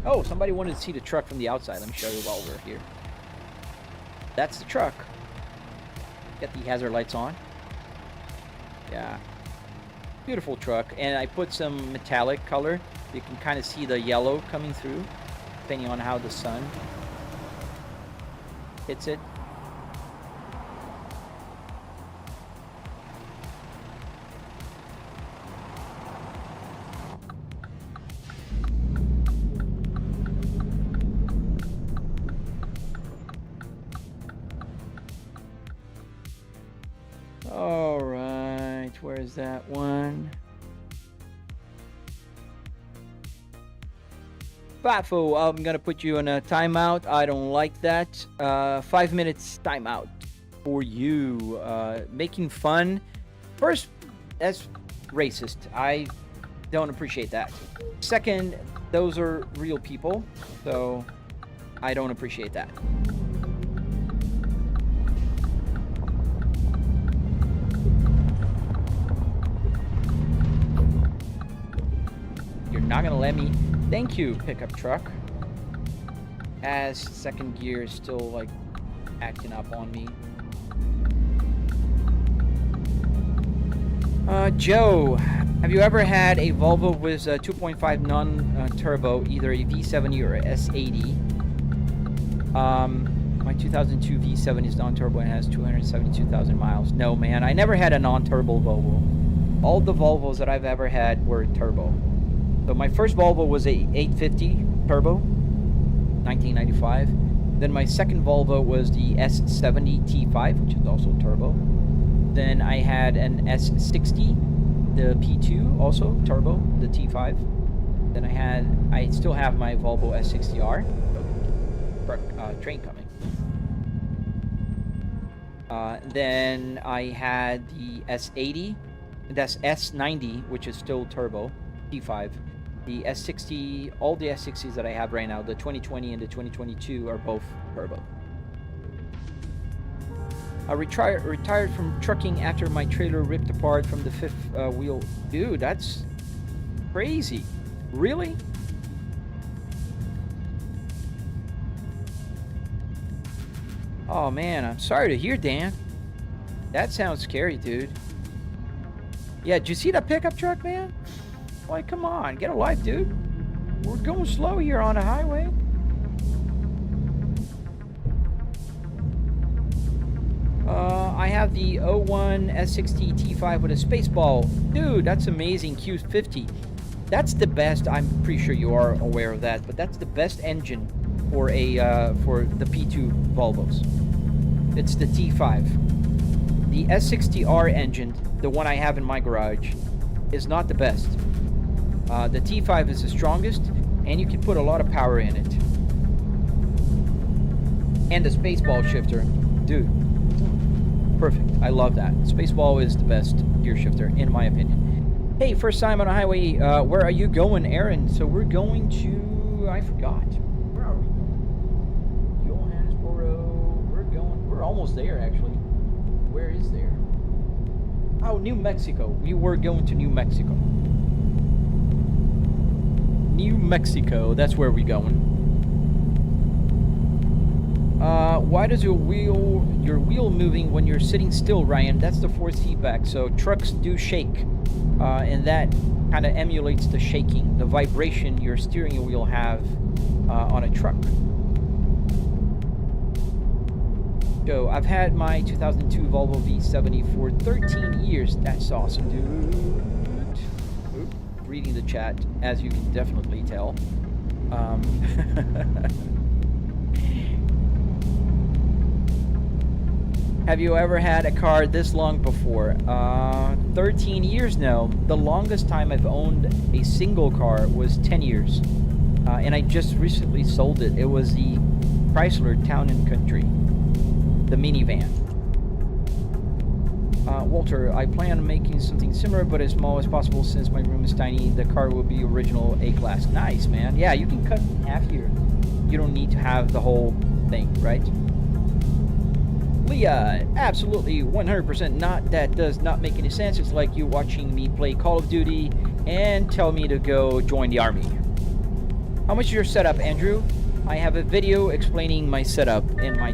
Oh, somebody wanted to see the truck from the outside. Let me show you while we're here. That's the truck. Got the hazard lights on. Yeah. Beautiful truck. And I put some metallic color. You can kind of see the yellow coming through, depending on how the sun hits it. Where is that one? Fatfo, I'm gonna put you in a timeout. I don't like that. 5 minutes timeout for you. Making fun. First, that's racist. I don't appreciate that. Second, those are real people, so I don't appreciate that. You're not gonna let me. Thank you, pickup truck. As second gear is still like acting up on me. Joe, have you ever had a Volvo with a 2.5 non-turbo, either a V70 or a S80? My 2002 V7 is non-turbo and has 272,000 miles. No, man, I never had a non-turbo Volvo. All the Volvos that I've ever had were turbo. So my first Volvo was a 850 turbo, 1995. Then my second Volvo was the S70 T5, which is also turbo. Then I had an S60, the P2, also turbo, the T5. Then I still have my Volvo S60R. Train coming. Then I had the S80, that's S90, which is still turbo, T5. The S60, all the S60s that I have right now, the 2020 and the 2022 are both turbo. I retired from trucking after my trailer ripped apart from the fifth wheel. Dude, that's crazy. Really? Oh man, I'm sorry to hear, Dan. That sounds scary, dude. Yeah, did you see that pickup truck, man? Like, come on, get a life, dude. We're going slow here on the highway. I have the 01 S60 T5 with a Spaceball. Dude, that's amazing. Q50. That's the best. I'm pretty sure you are aware of that, but that's the best engine for for the P2 Volvos. It's the T5. The S60R engine, the one I have in my garage, is not the best. The T5 is the strongest, and you can put a lot of power in it. And the Spaceball shifter, dude, perfect. I love that. Spaceball is the best gear shifter, in my opinion. Hey, first time on a highway. Where are you going, Aaron? So we're going to, I forgot. Where are we? Johannesboro. We're almost there, actually. Where is there? Oh, New Mexico. We were going to New Mexico. New Mexico, that's where we're going. Why does your wheel moving when you're sitting still, Ryan? That's the force feedback. So trucks do shake, and that kind of emulates the shaking, the vibration your steering wheel have on a truck. So I've had my 2002 Volvo V70 for 13 years. That's awesome, dude. Oop, reading the chat, as you can definitely tell. Have you ever had a car this long before? 13 years now. The longest time I've owned a single car was 10 years. And I just recently sold it. It was the Chrysler Town & Country, the minivan. Walter, I plan on making something similar but as small as possible since my room is tiny. The car will be original A-Class. Nice, man. Yeah, you can cut in half here. You don't need to have the whole thing, right? Leah, absolutely 100% not. That does not make any sense. It's like you watching me play Call of Duty and tell me to go join the army. How much is your setup, Andrew? I have a video explaining my setup in my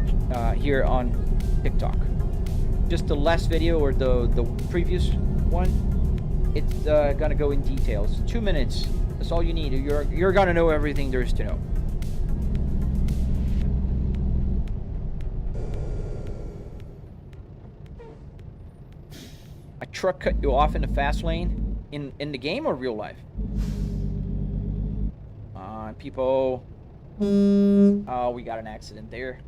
here on TikTok. Just the last video or the previous one. It's gonna go in details. 2 minutes. That's all you need. You're gonna know everything there is to know. A truck cut you off in the fast lane in the game or real life? People. Oh, we got an accident there.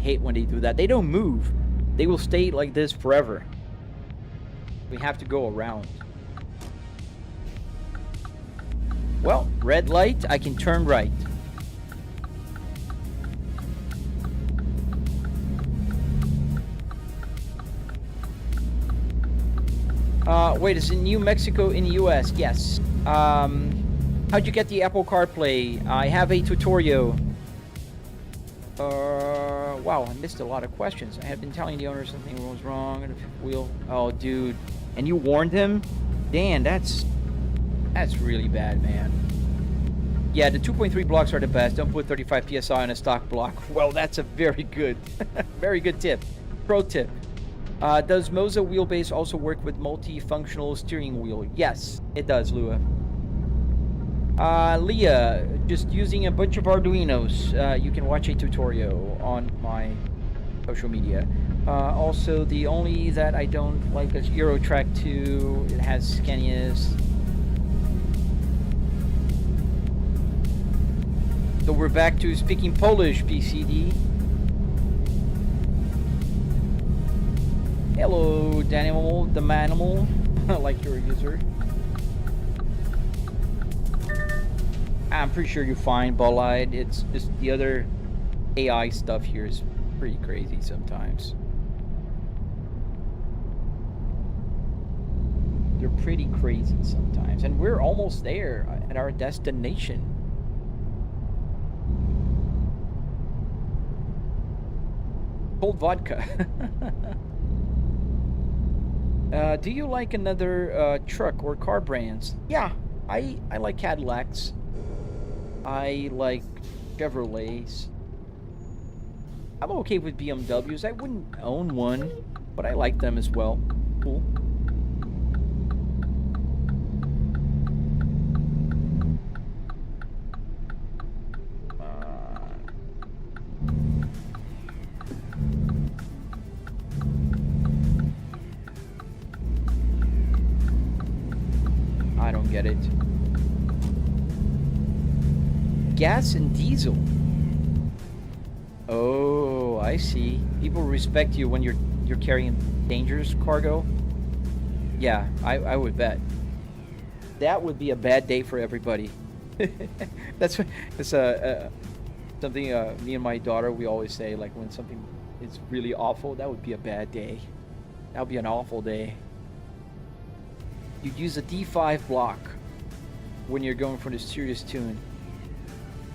hate when they do that. They don't move. They will stay like this forever. We have to go around. Well, red light, I can turn right. Wait, is it New Mexico in the US? Yes. How'd you get the Apple CarPlay? I have a tutorial. Wow, I missed a lot of questions. I had been telling the owner something was wrong and the wheel. Oh, dude. And you warned him? Dan, that's really bad, man. Yeah, the 2.3 blocks are the best. Don't put 35 PSI on a stock block. Well, that's a very good, very good tip. Pro tip. Does Moza wheelbase also work with multifunctional steering wheel? Yes, it does, Lua. Leah, just using a bunch of Arduinos. You can watch a tutorial on my social media. Also, the only that I don't like is Eurotrack 2. It has Scanias. So we're back to speaking Polish, PCD. Hello, Danimal, the Manimal. I like your user. I'm pretty sure you're fine, Ball-eyed. It's just the other AI stuff here is pretty crazy sometimes. They're pretty crazy sometimes. And we're almost there at our destination. Cold vodka. Do you like another truck or car brands? Yeah, I like Cadillacs. I like Chevrolets. I'm okay with BMWs. I wouldn't own one, but I like them as well. Cool. I don't get it. Gas and diesel. Oh, I see. People respect you when you're carrying dangerous cargo. Yeah, I would bet. That would be a bad day for everybody. That's something me and my daughter we always say, like when something is really awful, that would be a bad day. That would be an awful day. You'd use a D5 block when you're going for the serious tune.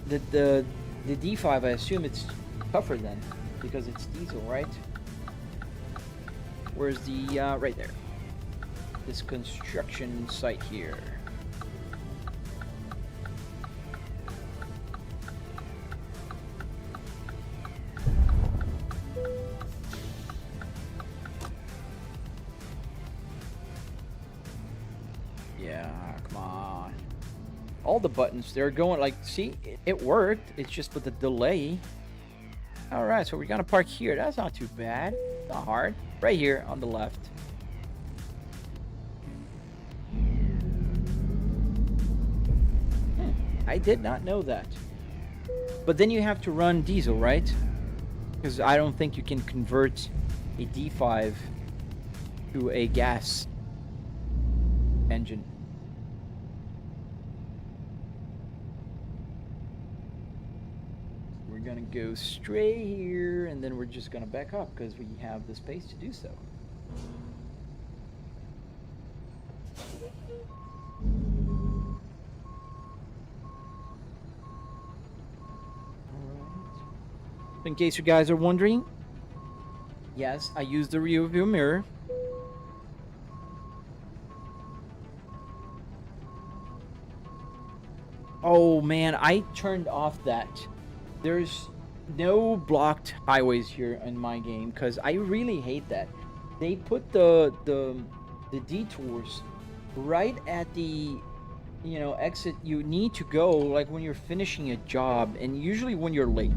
The D5, I assume it's tougher then, because it's diesel, right? Where's the, right there. This construction site here. Yeah, come on. All the buttons, they're going like, see, it worked. It's just with the delay. All right, so we're gonna park here. That's not too bad. Not hard. Right here on the left. I did not know that. But then you have to run diesel, right? Because I don't think you can convert a D5 to a gas engine. We're gonna go straight here, and then we're just gonna back up because we have the space to do so. In case you guys are wondering, yes, I use the rear view mirror. Oh man, I turned off that. There's no blocked highways here in my game because I really hate that. They put the detours right at the exit you need to go, like when you're finishing a job and usually when you're late.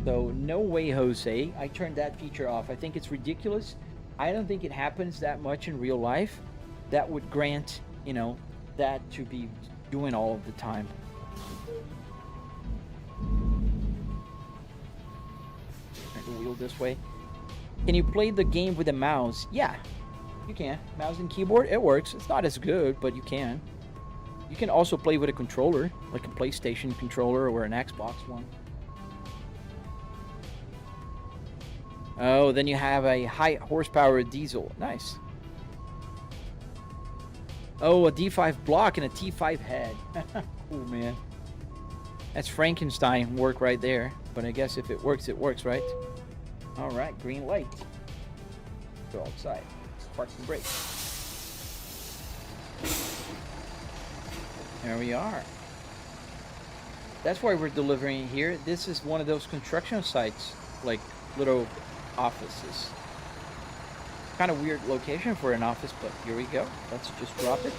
So no way, Jose. I turned that feature off. I think it's ridiculous. I don't think it happens that much in real life. That would grant, that to be doing all of the time. the wheel this way. Can you play the game with a mouse? Yeah, you can. Mouse and keyboard, it works. It's not as good, but you can. You can also play with a controller, like a PlayStation controller or an Xbox one. Oh, then you have a high horsepower diesel. Nice. Oh, a D5 block and a T5 head. Cool, man. That's Frankenstein work right there. But I guess if it works, right? All right, green light. Go outside. Parking brake. There we are. That's why we're delivering here. This is one of those construction sites, like little offices. Kind of weird location for an office, but here we go. Let's just drop it.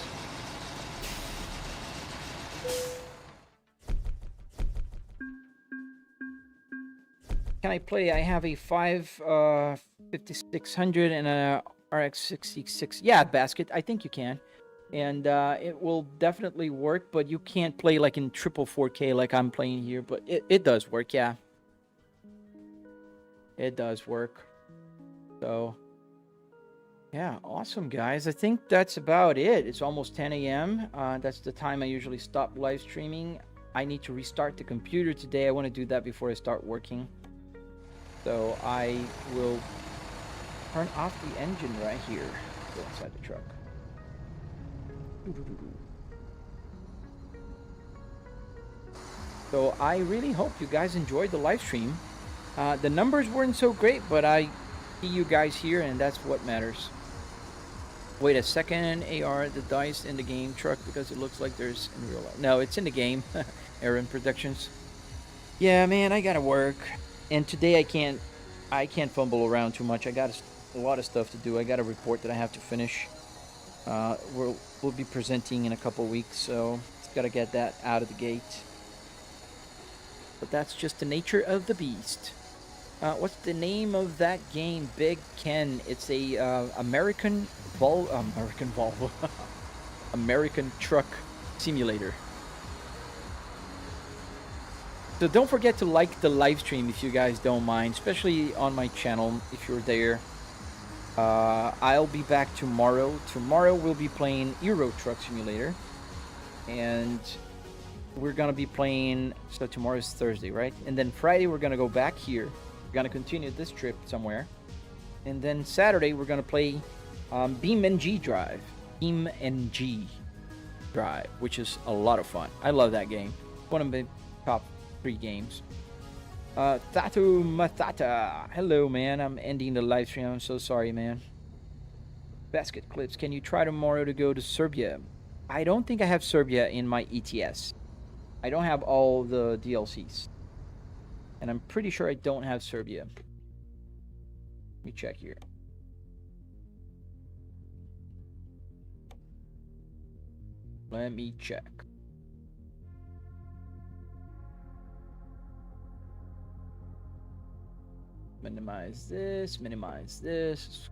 Can I play? I have a 5600 and a RX 66. Yeah, basket. I think you can. And it will definitely work, but you can't play like in triple 4K like I'm playing here. But it does work, yeah. It does work. So, yeah, awesome, guys. I think that's about it. It's almost 10 a.m. That's the time I usually stop live streaming. I need to restart the computer today. I want to do that before I start working. So I will turn off the engine right here. Go inside the truck. So I really hope you guys enjoyed the live stream. The numbers weren't so great, but I see you guys here, and that's what matters. Wait a second, AR, the dice in the game truck, because it looks like there's in real life. No, it's in the game. Aaron Productions. Yeah, man, I gotta work, and today I can't fumble around too much. I got a lot of stuff to do. I got a report that I have to finish. We'll be presenting in a couple weeks, so just gotta get that out of the gate. But that's just the nature of the beast. What's the name of that game? Big Ken. It's a American Volvo, American truck simulator. So don't forget to like the live stream if you guys don't mind, especially on my channel if you're there. I'll be back tomorrow. Tomorrow we'll be playing Euro Truck Simulator, and we're gonna be playing. So tomorrow's Thursday, right? And then Friday we're gonna go back here. We're gonna continue this trip somewhere, and then Saturday we're gonna play BeamNG Drive, which is a lot of fun. I love that game. One of my top 3 games. Thatu Matata. Hello, man. I'm ending the live stream. I'm so sorry, man. Basket Clips. Can you try tomorrow to go to Serbia? I don't think I have Serbia in my ETS. I don't have all the DLCs. And I'm pretty sure I don't have Serbia. Let me check here. Let me check. Minimize this,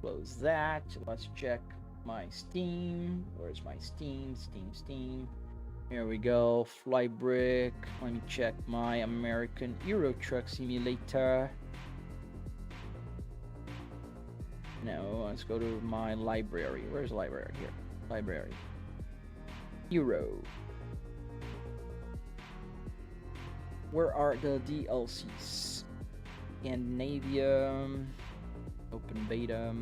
close that. Let's check my Steam. Where's my Steam? Steam. Here we go. Flybrick. Let me check my American Euro Truck Simulator. No, let's go to my library. Where's the library? Here. Library. Euro. Where are the DLCs? Scandinavia, open beta,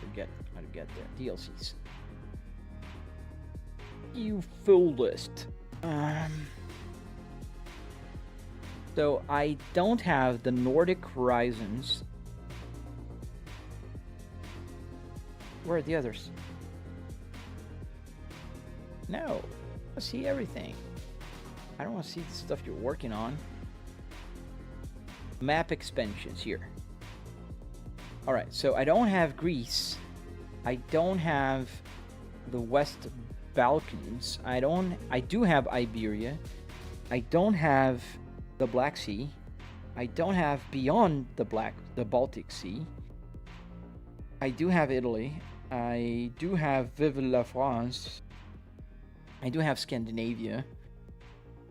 forget how to get there. DLCs. You full list. So I don't have the Nordic Horizons. Where are the others? No, I see everything. I don't want to see the stuff you're working on. Map expansions here. All right, so I don't have Greece. I don't have the West Balkans. I do have Iberia. I don't have the Black Sea. I don't have beyond the Baltic Sea. I do have Italy. I do have Vive la France. I do have Scandinavia.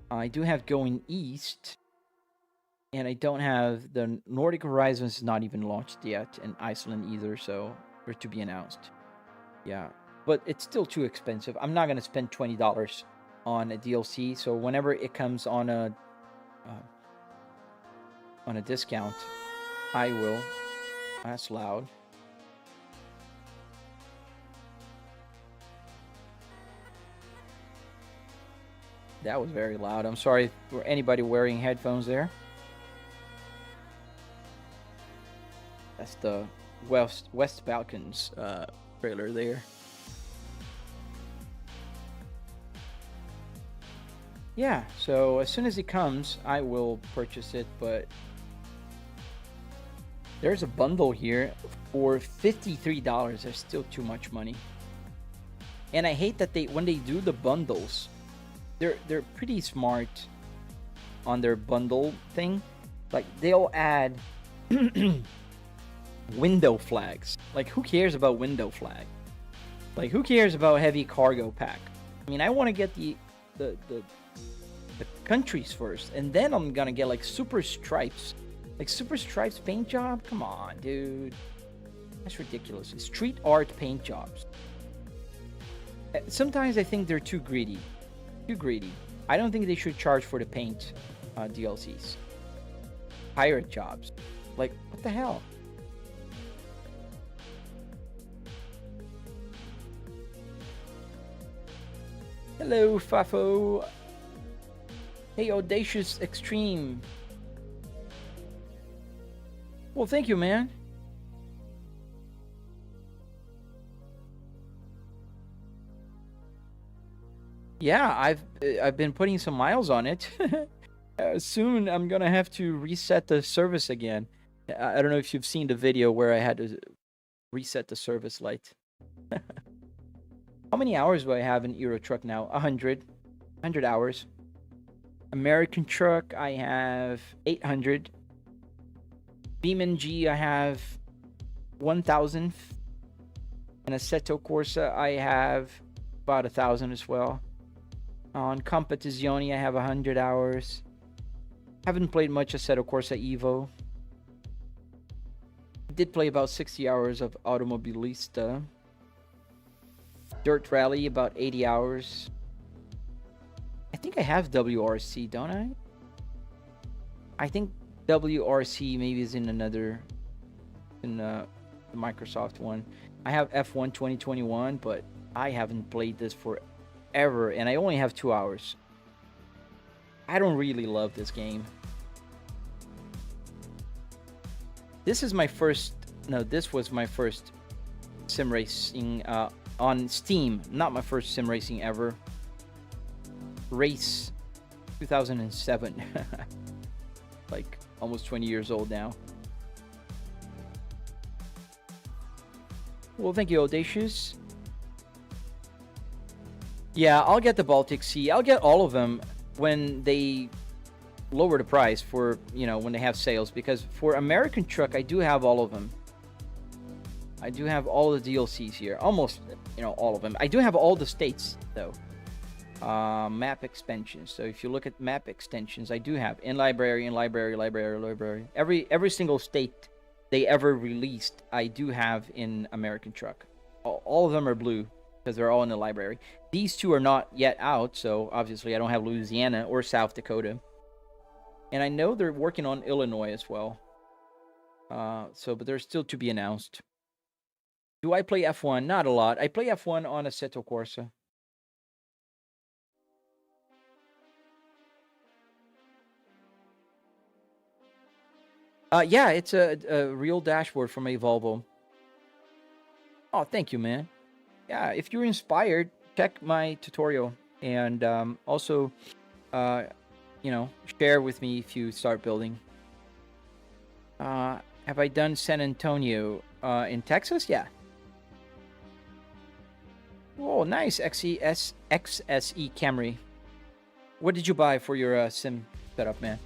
I do have going east. And I don't have the Nordic Horizons is not even launched yet, and Iceland either, so they're to be announced. Yeah, but it's still too expensive. I'm not gonna spend $20 on a DLC. So whenever it comes on a discount, I will. That's loud. That was very loud. I'm sorry for anybody wearing headphones there. That's the West Balkans trailer there. Yeah, so as soon as it comes, I will purchase it, but there's a bundle here for $53. That's still too much money. And I hate that when they do the bundles, they're pretty smart on their bundle thing. Like they'll add window flags. Like who cares about window flag? Like who cares about heavy cargo pack? I mean, I want to get the countries first, and then I'm gonna get like super stripes. Like super stripes paint job? Come on, dude. That's ridiculous. Street art paint jobs. Sometimes I think they're too greedy. Too greedy. I don't think they should charge for the paint DLCs. Pirate jobs. Like, what the hell? Hello, Fafo. Hey, Audacious Extreme. Well, thank you, man. Yeah, I've been putting some miles on it. Soon I'm gonna have to reset the service again. I don't know if you've seen the video where I had to reset the service light. How many hours do I have in Euro Truck now? 100 hours. American Truck, I have 800. Beam G, I have 1,000. And Assetto Corsa, I have about 1,000 as well. On Competizione, I have 100 hours. Haven't played much Assetto Corsa Evo. Did play about 60 hours of Automobilista. Dirt Rally, about 80 hours. I think I have WRC, don't I? I think WRC maybe is in the Microsoft one. I have F1 2021, but I haven't played this forever, and I only have 2 hours. I don't really love this game. This was my first sim racing on Steam. Not my first sim racing ever. Race 2007. Like almost 20 years old now. Well, thank you, Audacious. Yeah, I'll get the Baltic Sea. I'll get all of them when they lower the price for, when they have sales. Because for American Truck, I do have all of them. I do have all the DLCs here. Almost, all of them. I do have all the states, though. Map extensions. So if you look at map extensions, I do have in library. Every single state they ever released, I do have in American Truck. All of them are blue because they're all in the library. These two are not yet out, so obviously I don't have Louisiana or South Dakota. And I know they're working on Illinois as well. But they're still to be announced. Do I play F1? Not a lot. I play F1 on Assetto Corsa. Yeah, it's a real dashboard from a Volvo. Oh, thank you, man. Yeah, if you're inspired, check my tutorial. And also, share with me if you start building. Have I done San Antonio in Texas? Yeah. Oh, nice. XSE Camry. What did you buy for your sim setup, man?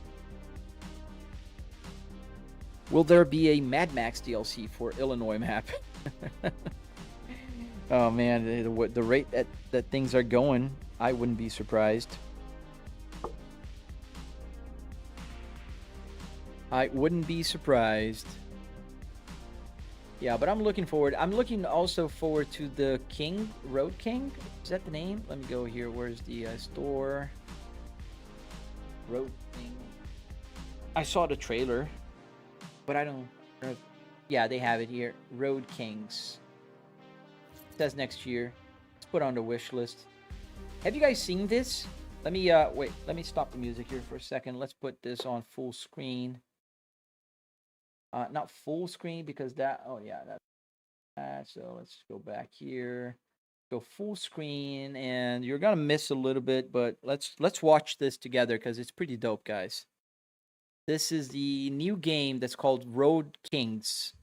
Will there be a Mad Max DLC for Illinois map? Oh man, the rate that things are going, I wouldn't be surprised. I wouldn't be surprised. Yeah, but I'm looking forward. I'm looking also forward to the Road King. Is that the name? Let me go here. Where's the store? Road King. I saw the trailer, but I don't. Yeah, they have it here. Road Kings. It says next year. Let's put on the wish list. Have you guys seen this? Let me wait. Let me stop the music here for a second. Let's put this on full screen. Not full screen because that. Oh yeah, that's. So let's go back here. Go full screen, and you're gonna miss a little bit, but let's watch this together because it's pretty dope, guys. This is the new game that's called Road Kings.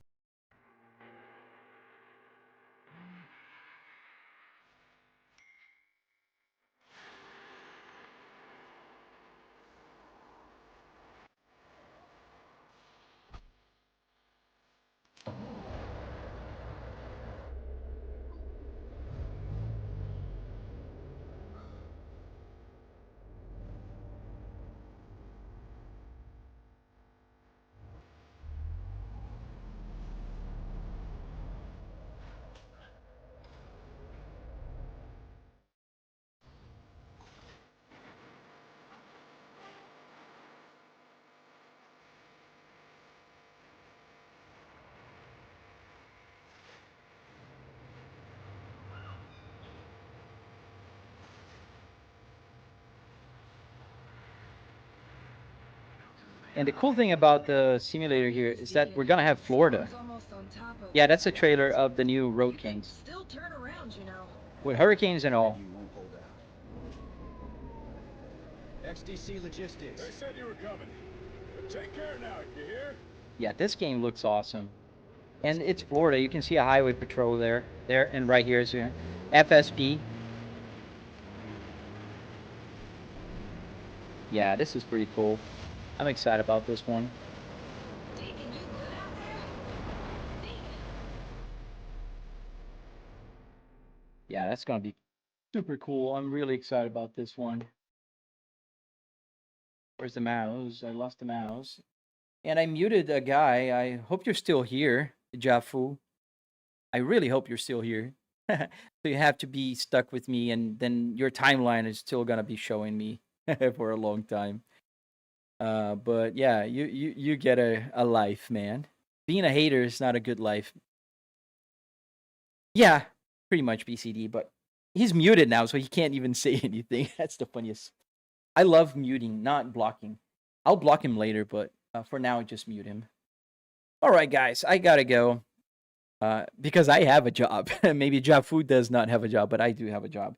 And the cool thing about the simulator here is that we're gonna have Florida. Yeah, that's a trailer of the new Road Kings. Still turn around, you know. With hurricanes and all. You won't hold out. XDC Logistics. They said you were coming. But take care now, you hear? Yeah, this game looks awesome. And it's Florida. You can see a highway patrol there, and right here is FSP. Yeah, this is pretty cool. I'm excited about this one. Taking you good out there? Neat. Yeah, that's gonna be super cool. I'm really excited about this one. Where's the mouse? I lost the mouse. And I muted a guy. I hope you're still here, Jafu. I really hope you're still here. So you have to be stuck with me, and then your timeline is still gonna be showing me for a long time. But yeah, you get a life, man. Being a hater is not a good life. Yeah, pretty much BCD, but he's muted now, so he can't even say anything. That's the funniest. I love muting, not blocking. I'll block him later, but for now, just mute him. All right, guys, I gotta go. Because I have a job. Maybe Jafu does not have a job, but I do have a job.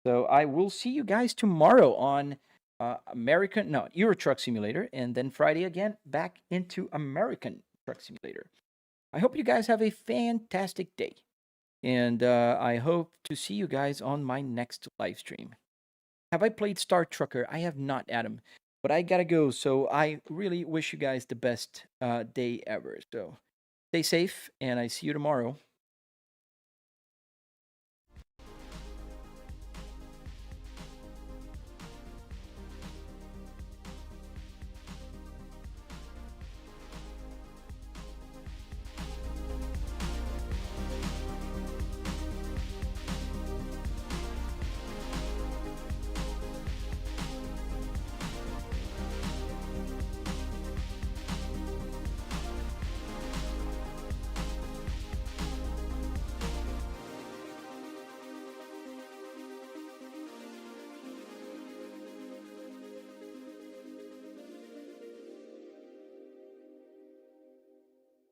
So I will see you guys tomorrow on Euro Truck Simulator, and then Friday again back into American Truck Simulator. I hope you guys have a fantastic day, and I hope to see you guys on my next live stream. Have I played Star Trucker? I have not, Adam, but I gotta go. So I really wish you guys the best day ever. So stay safe, and I see you tomorrow.